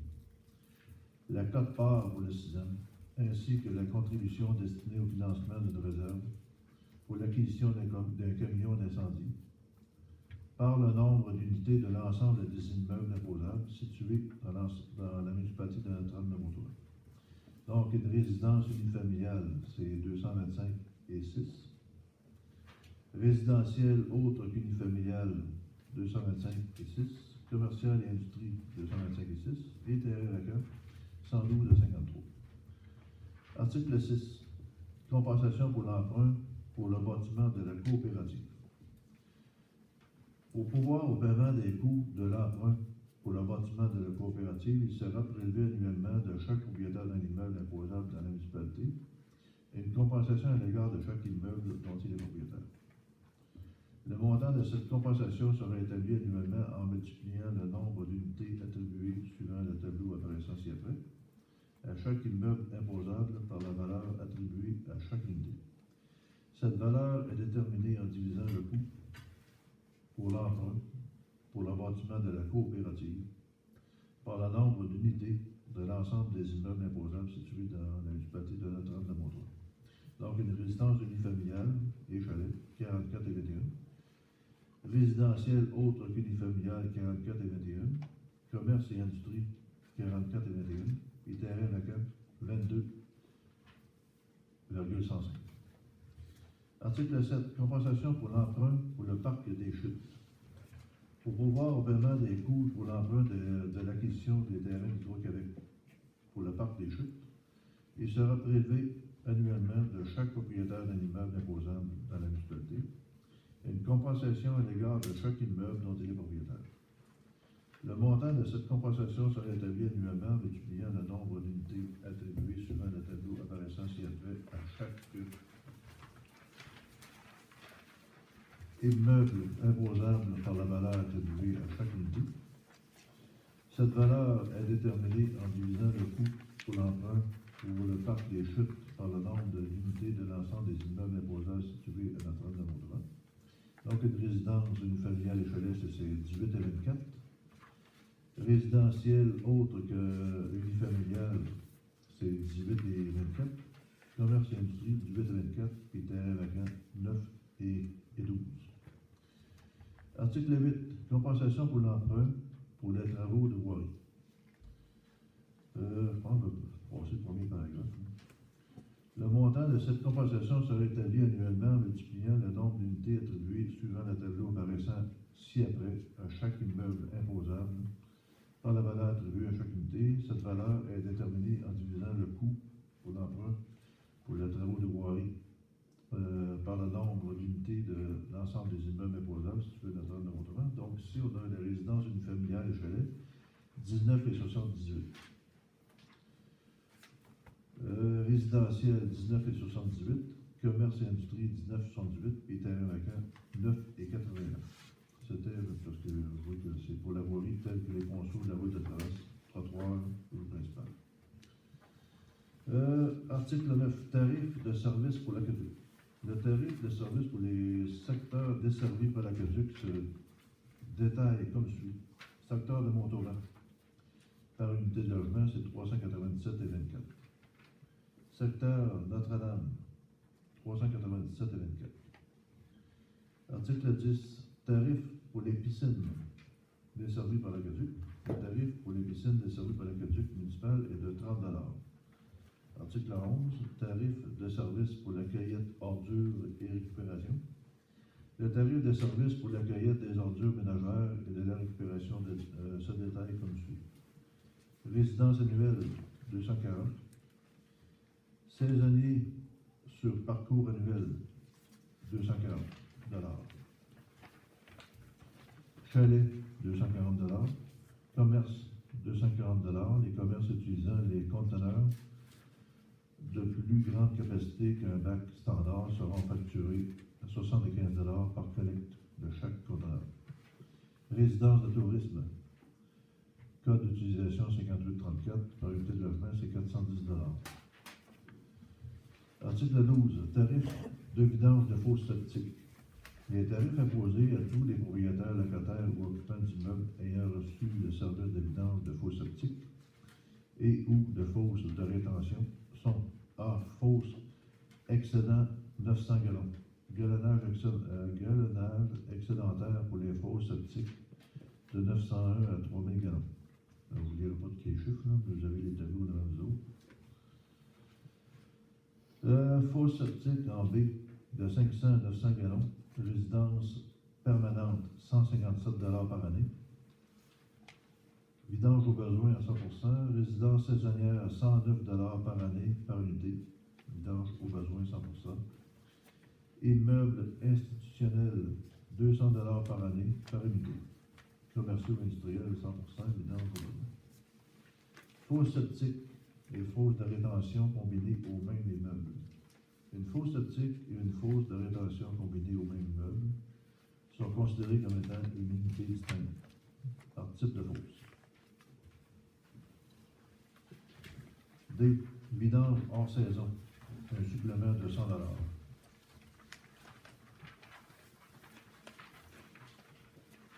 la quote-part pour le SISEM, ainsi que la contribution destinée au financement d'une réserve pour l'acquisition d'un camion d'incendie, par le nombre d'unités de l'ensemble des immeubles imposables situés dans la municipalité de Notre-Dame-de-Mautour. Donc, une résidence unifamiliale, c'est 225 et 6. Résidentiel autre qu'unifamilial, 225 et 6. Commercial et industrie, 225 et 6. Et terrain vacant, 112 et 53. Article 6. Compensation pour l'emprunt pour le bâtiment de la coopérative. Pour pouvoir au paiement des coûts de l'emprunt pour le bâtiment de la coopérative, il sera prélevé annuellement de chaque propriétaire d'un immeuble imposable dans la municipalité une compensation à l'égard de chaque immeuble dont il est propriétaire. Le montant de cette compensation sera établi annuellement en multipliant le nombre d'unités attribuées suivant le tableau apparaissant ci-après, à chaque immeuble imposable par la valeur attribuée à chaque unité. Cette valeur est déterminée en divisant le coût pour l'emprunt pour le bâtiment de la coopérative par le nombre d'unités de l'ensemble des immeubles imposables situés dans la municipalité de Notre-Dame-de-Mautour. Donc, une résidence unifamiliale et chalet, 44 et 21. Résidentiel autre qu'unifamilial, 44 et 21. Commerce et industrie, 44 et 21. Et terrain vacant, 22,105. Article 7. Compensation pour l'emprunt pour le parc des chutes. Pour pouvoir au paiement des coûts pour l'emprunt de l'acquisition des terrains d'Hydro-Québec pour le parc des chutes, il sera prélevé annuellement de chaque propriétaire d'un immeuble imposable dans la municipalité une compensation à l'égard de chaque immeuble dont il est propriétaire. Le montant de cette compensation sera établi annuellement en multipliant le nombre d'unités attribuées suivant le tableau apparaissant ci-après à chaque immeuble imposable par la valeur attribuée à chaque unité. Cette valeur est déterminée en divisant le coût pour l'emprunt pour le parc des chutes par le nombre d'unités de l'ensemble des immeubles imposables situés à Notre-Dame-de-Mautour. Donc, une résidence unifamiliale et chalet, c'est 18 et 24. Résidentiel autre que unifamilial, c'est 18 et 24. Commerce et industrie, 18 et 24. Et terrain vacant, 9 et 12. Article 8. Compensation pour l'emprunt pour les travaux de voirie. Je pense que je vais passer le premier paragraphe. Le montant de cette compensation sera établi annuellement en multipliant le nombre d'unités attribuées suivant le tableau apparaissant ci-après à chaque immeuble imposable par la valeur attribuée à chaque unité. Cette valeur est déterminée en divisant le coût pour l'emprunt pour les travaux de voirie par le nombre d'unités de l'ensemble des immeubles imposables situés dans Notre-Dame-de-Mautour. Donc ici, on a la résidence unifamiliale et chalet, 19 et 78. Résidentiel, 19 et 78. Commerce et industrie, 19 et 78. Et terrain vacant, 9 et 89. C'était parce que je vois que c'est pour la voirie telle que les ponceaux de la route de traverse, trottoir ou principal. Article 9. Tarif de service pour l'aqueduc. Le tarif de service pour les secteurs desservis par l'aqueduc se détaille comme suit. Secteur de Montauban, par unité de logement, c'est 397 et 24. Secteur Notre-Dame, 397 et 24. Article 10. Tarif pour les piscines desservies par l'aqueduc. Le tarif pour les piscines desservies par l'aqueduc municipal est de 30 $. Article 11, tarif de service pour la cueillette ordures et récupération. Le tarif de service pour la cueillette des ordures ménagères et de la récupération se détaille comme suit. Résidence annuelle, 240. Saisonnier sur parcours annuel, 240 $. Chalet, 240 $. Commerce, 240 $. Les commerces utilisant les conteneurs de plus grande capacité qu'un bac standard seront facturés à 75 $ par collecte de chaque conteneur. Résidence de tourisme. Code d'utilisation 5834, par unité de logement, c'est 410 $. Article 12. Tarif de vidange de fosses septiques. Les tarifs imposés à tous les propriétaires locataires ou occupants d'immeubles ayant reçu le service de vidange de fosses septiques et ou de fosses de rétention sont A. Fosses excédant 900 gallons. Galonnage excédentaire pour les fosses septiques de 901 à 3000 gallons. Je ne vous lirai pas tous les chiffres, là, vous avez les tableaux devant vous autres. Fosse septique en B de 500 à 900 gallons. Résidence permanente, 157 $ par année. Vidange au besoin à 100%. Résidence saisonnière, 109 $ par année par unité. Vidange au besoin 100%. Immeuble institutionnel, 200 $ par année par unité. Commerciaux industriels, 100%. Vidange au besoin. Fosse septique et fosse de rétention combinées au même immeuble. Une fosse septique et une fosse de rétention combinées au même immeuble sont considérées comme étant une unité distincte par type de fosse. D. Vidange hors saison, un supplément de 100 $.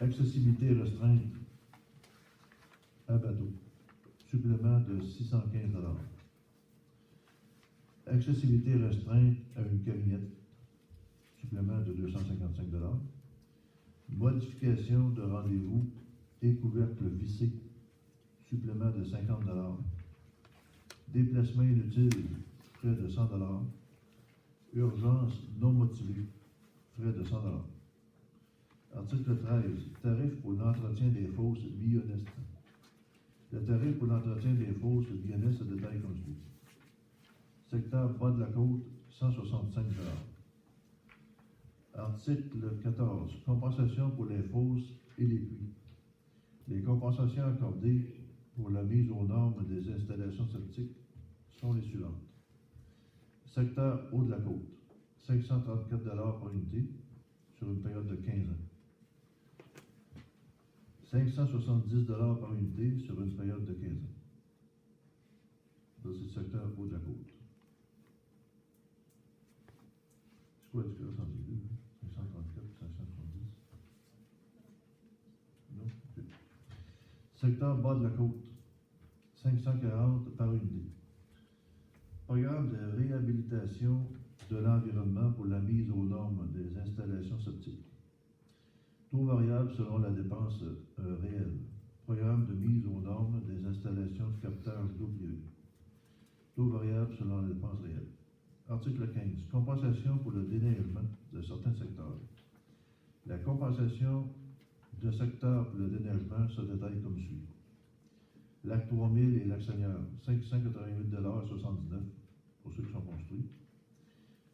Accessibilité restreinte à bateau, supplément de 615 $. Accessibilité restreinte à une camionnette, supplément de 255 $. Modification de rendez-vous et couvercle vissé, supplément de 50 $. Déplacement inutile, frais de 100 $. Urgence non motivée, frais de 100 $. Article 13. Tarif pour l'entretien des fosses bionestes. Le tarif pour l'entretien des fosses bionestes se détaille comme suit. Secteur bas de la côte, 165 $. Article 14. Compensation pour les fosses et les puits. Les compensations accordées pour la mise aux normes des installations septiques sont les suivantes. Secteur haut de la côte, 534 $ par unité sur une période de 15 ans. 570 $ par unité sur une période de 15 ans. Ça, c'est le secteur haut de la côte. C'est quoi la différence entre les deux? 534 et 570? Non? Okay. Secteur bas de la côte, 540 par unité. Programme de réhabilitation de l'environnement pour la mise aux normes des installations septiques. Taux variable selon la dépense réelle. Programme de mise aux normes des installations de captage d'eau privée. Taux variable selon la dépense réelle. Article 15. Compensation pour le déneigement de certains secteurs. La compensation de secteur pour le déneigement se détaille comme suit. Lac 3000 et Lac Seigneur, 588 $ 79 pour ceux qui sont construits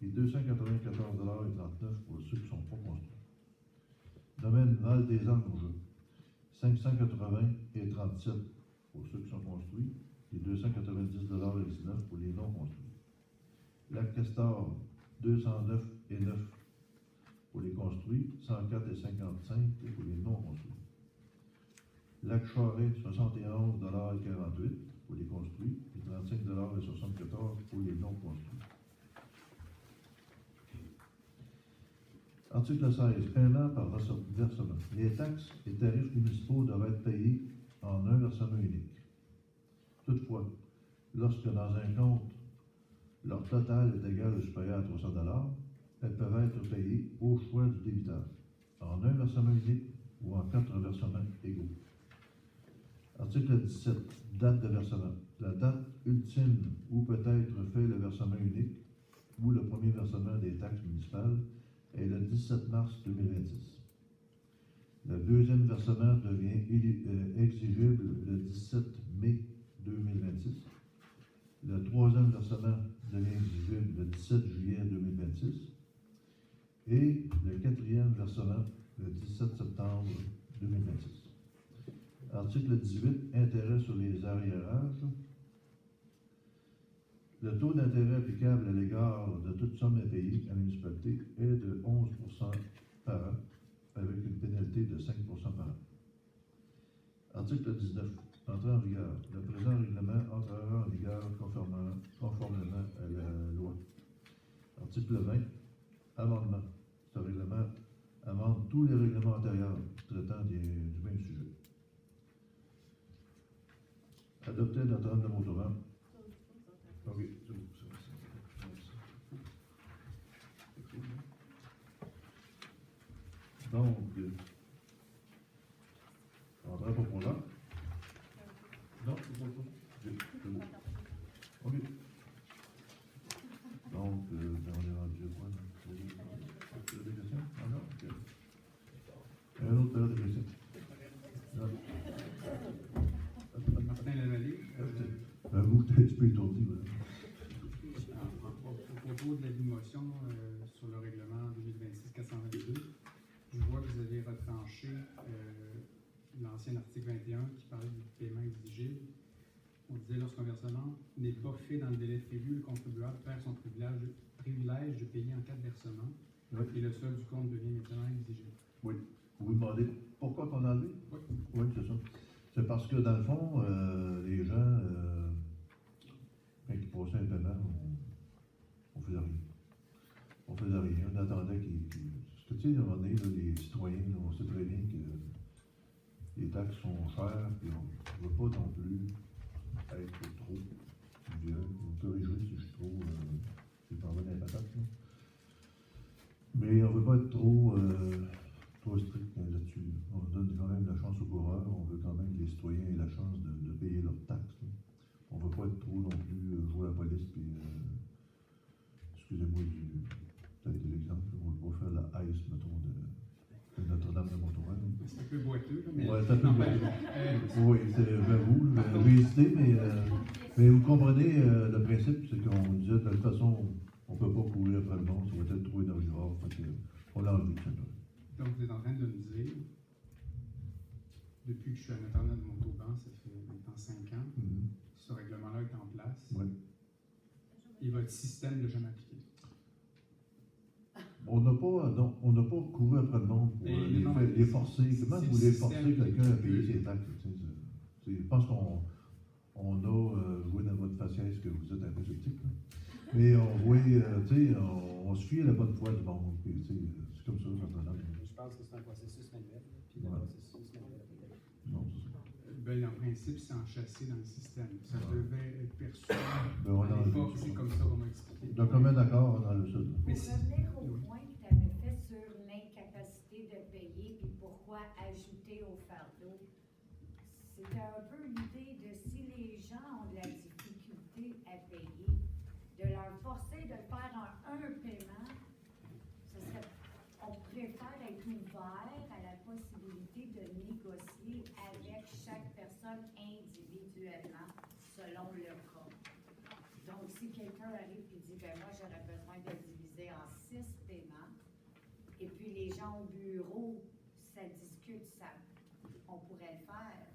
et 294 $ 39 pour ceux qui ne sont pas construits. Domaine Val des Anges, 580 et 37 pour ceux qui sont construits et 290 $ 19 pour les non construits. Lac Castor, 209 et 9 pour les construits, 104 et 55 pour les non construits. Lac Charest, 71 $ 48 pour les construits et 35 $ 74 pour les non construits. Article 16. Paiement par versement. Les taxes et tarifs municipaux doivent être payés en un versement unique. Toutefois, lorsque dans un compte, leur total est égal ou supérieur à 300 $, elles peuvent être payées au choix du débiteur, en un versement unique ou en 4 versements égaux. Article 17. Date de versement. la date ultime où peut être fait le versement unique ou le premier versement des taxes municipales est le 17 mars 2026. Le deuxième versement devient exigible le 17 mai 2026. Le troisième versement devient exigible le 17 juillet 2026. Et le quatrième versement le 17 septembre 2026. Article 18, intérêt sur les arriérages. Le taux d'intérêt applicable à l'égard de toute somme impayée à la municipalité est de 11% par an, avec une pénalité de 5% par an. Article 19, entrée en vigueur. Le présent règlement entrera en vigueur conformément à la loi. Article 20, amendement. Ce règlement amende tous les règlements antérieurs traitant du même sujet. Adopté Notre-Dame de Montauban. Ok, c'est bon, donc, on va pas pour là. Non, c'est pas ça. C'est bon. Ok. Donc, on est rendu à quoi? Des questions? Ah non? Ok. Un autre période de questions? Non. Martin Lavallée. Vous, tu peux étourdi, voilà. Au propos de la motion sur le règlement 2026-422, je vois que vous avez retranché l'ancien article 21 qui parlait du paiement exigible. On disait lorsqu'un versement n'est pas fait dans le délai prévu, le contribuable perd son privilège de payer en cas de versement et le solde du compte devient maintenant exigible. Oui. Vous vous demandez pourquoi qu'on a enlevé? Oui. Oui, c'est ça. C'est parce que, dans le fond, les gens, quand ils passaient un paiement, on faisait rien. On faisait rien. On attendait qu'ils. Parce que, tu sais, à un moment donné, là, les citoyens, là, on sait très bien que les taxes sont chères, puis on ne veut pas non plus être trop vieux. On peut réjouir si je suis trop. Je parle dans les patates, là. Mais on ne veut pas être trop strict là-dessus. On donne quand même la chance aux coureurs. On veut quand même que les citoyens aient la chance de payer leurs taxes. Là. On ne veut pas être trop non plus jouer à la police. Puis, excusez-moi peut-être l'exemple. On ne veut pas faire la haisse, mettons, de Notre-Dame de Montauban. C'est un peu boiteux, mais. Ouais, c'est un peu boiteux. Oui, j'avoue, j'ai hésité, mais vous comprenez le principe, c'est qu'on disait de toute façon, on ne peut pas courir après le monde, ça va être trop énergivore. On l'a enlevé, tout simplement. Donc, vous êtes en train de me dire, depuis que je suis à Notre-Dame de Montauban, ça fait maintenant 5 ans, ce règlement-là est en place. Oui. Et votre système ne l'a jamais appliqué. On n'a pas couru après le monde pour les forcer. Comment vous voulez forcer quelqu'un à payer ses taxes? Je pense qu'on a joué dans votre faciès que vous êtes un peu sceptique. Mais on voit, on se fie à la bonne foi du monde. C'est comme ça, maintenant. Je pense que c'est un processus manuel. Puis le processus manuel. Non, c'est ça. Ben, en principe, c'est enchâssé dans le système. Ça devait être perçu. On À l'époque, c'est comme ça qu'on m'a expliqué. De commun accord dans le sud. Pour revenir au point que tu avais fait sur l'incapacité de payer, puis pourquoi ajouter au fardeau, c'était un peu l'idée de si les gens ont de la difficulté à payer, de leur forcer de faire un paiement, on préfère être ouvert à la possibilité de négocier avec chaque personne individuellement, selon le cas. Donc, si quelqu'un arrive et dit, ben moi, j'aurais besoin de diviser en 6 paiements, et puis les gens au bureau, ça discute, on pourrait le faire.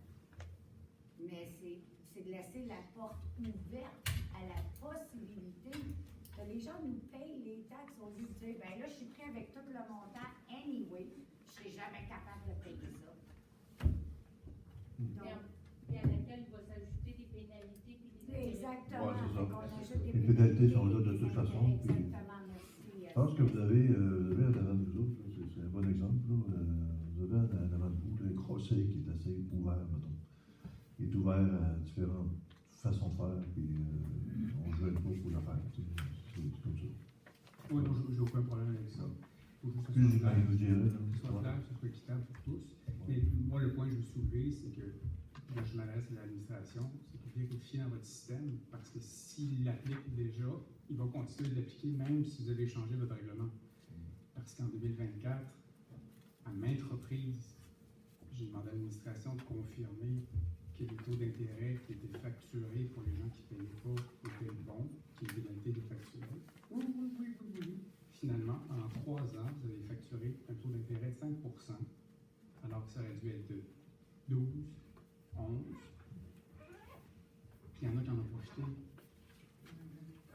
Mais c'est de laisser la porte ouverte à la possibilité que les gens nous payent les taxes au lieu de dire, ben là, je suis prêt avec tout le montant anyway, je ne serai jamais capable de payer ça. Donc, et à laquelle il va s'ajouter des pénalités puis des exactement. Ouais, c'est ça. On ajoute des Les pénalités sont là de des toute façon. intérêts. Puis, Exactement, merci. je pense que vous avez en avant de vous autres, c'est un bon exemple. Là, vous avez en avant de vous un conseil qui est assez ouvert, mettons. Il est ouvert à différentes façons de faire, puis on ne joue pas pour le faire. C'est comme ça. Oui, non, j'ai aucun problème avec ça. Il faut que Puis, ce soit je vous dirais, clair, que ce soit équitable pour tous. Mais moi, le point que je veux soulever, c'est que moi je m'adresse à l'administration, c'est que vérifiez dans votre système, parce que s'il l'applique déjà, il va continuer de l'appliquer même si vous avez changé votre règlement. Parce qu'en 2024, à maintes reprises, j'ai demandé à l'administration de confirmer que les taux d'intérêt qui étaient facturés pour les gens qui ne payaient pas étaient bons, qui étaient validés de facturer. Oui. Finalement, en 3 ans, vous avez facturé un taux d'intérêt de 5%, alors que ça aurait dû être de 12, 11. Puis il y en a qui en ont profité.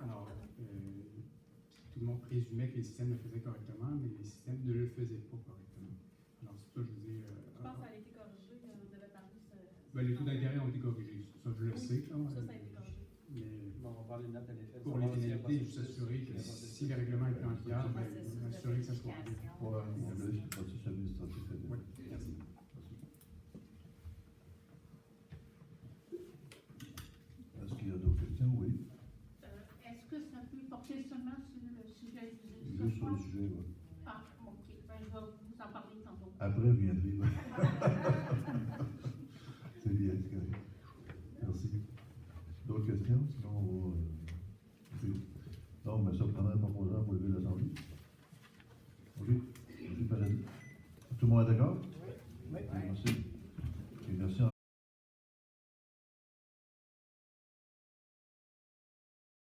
Alors, tout le monde présumait que les systèmes le faisaient correctement, mais les systèmes ne le faisaient pas correctement. Alors, c'est pour ça que je vous dis. Je pense que ça a été corrigé, on avait parlé de ça. Ben, les taux d'intérêt ont été corrigés. Ça, je le sais. Là, Ça a été corrigé. Mais Bon, on va parler de note à l'effet. pour les pénalités, juste s'assurer que si les règlements étaient en vigueur, ben, assurer que ça soit bien. Ouais, il y avait le processus administratif. Oui, merci. Est-ce qu'il y a d'autres questions? Oui. Est-ce que ça peut porter seulement sur le sujet du Juste sur le sujet, oui. Ah, ok. Ben, je vais vous en parler tantôt. Après, viendrez. C'est bien, c'est correct. Merci. D'autres questions? Sinon, on va. Donc, mais ça prendrait un proposant pour lever l'Assemblée. OK. Monsieur Paradis. Tout le monde est d'accord? Oui. Merci.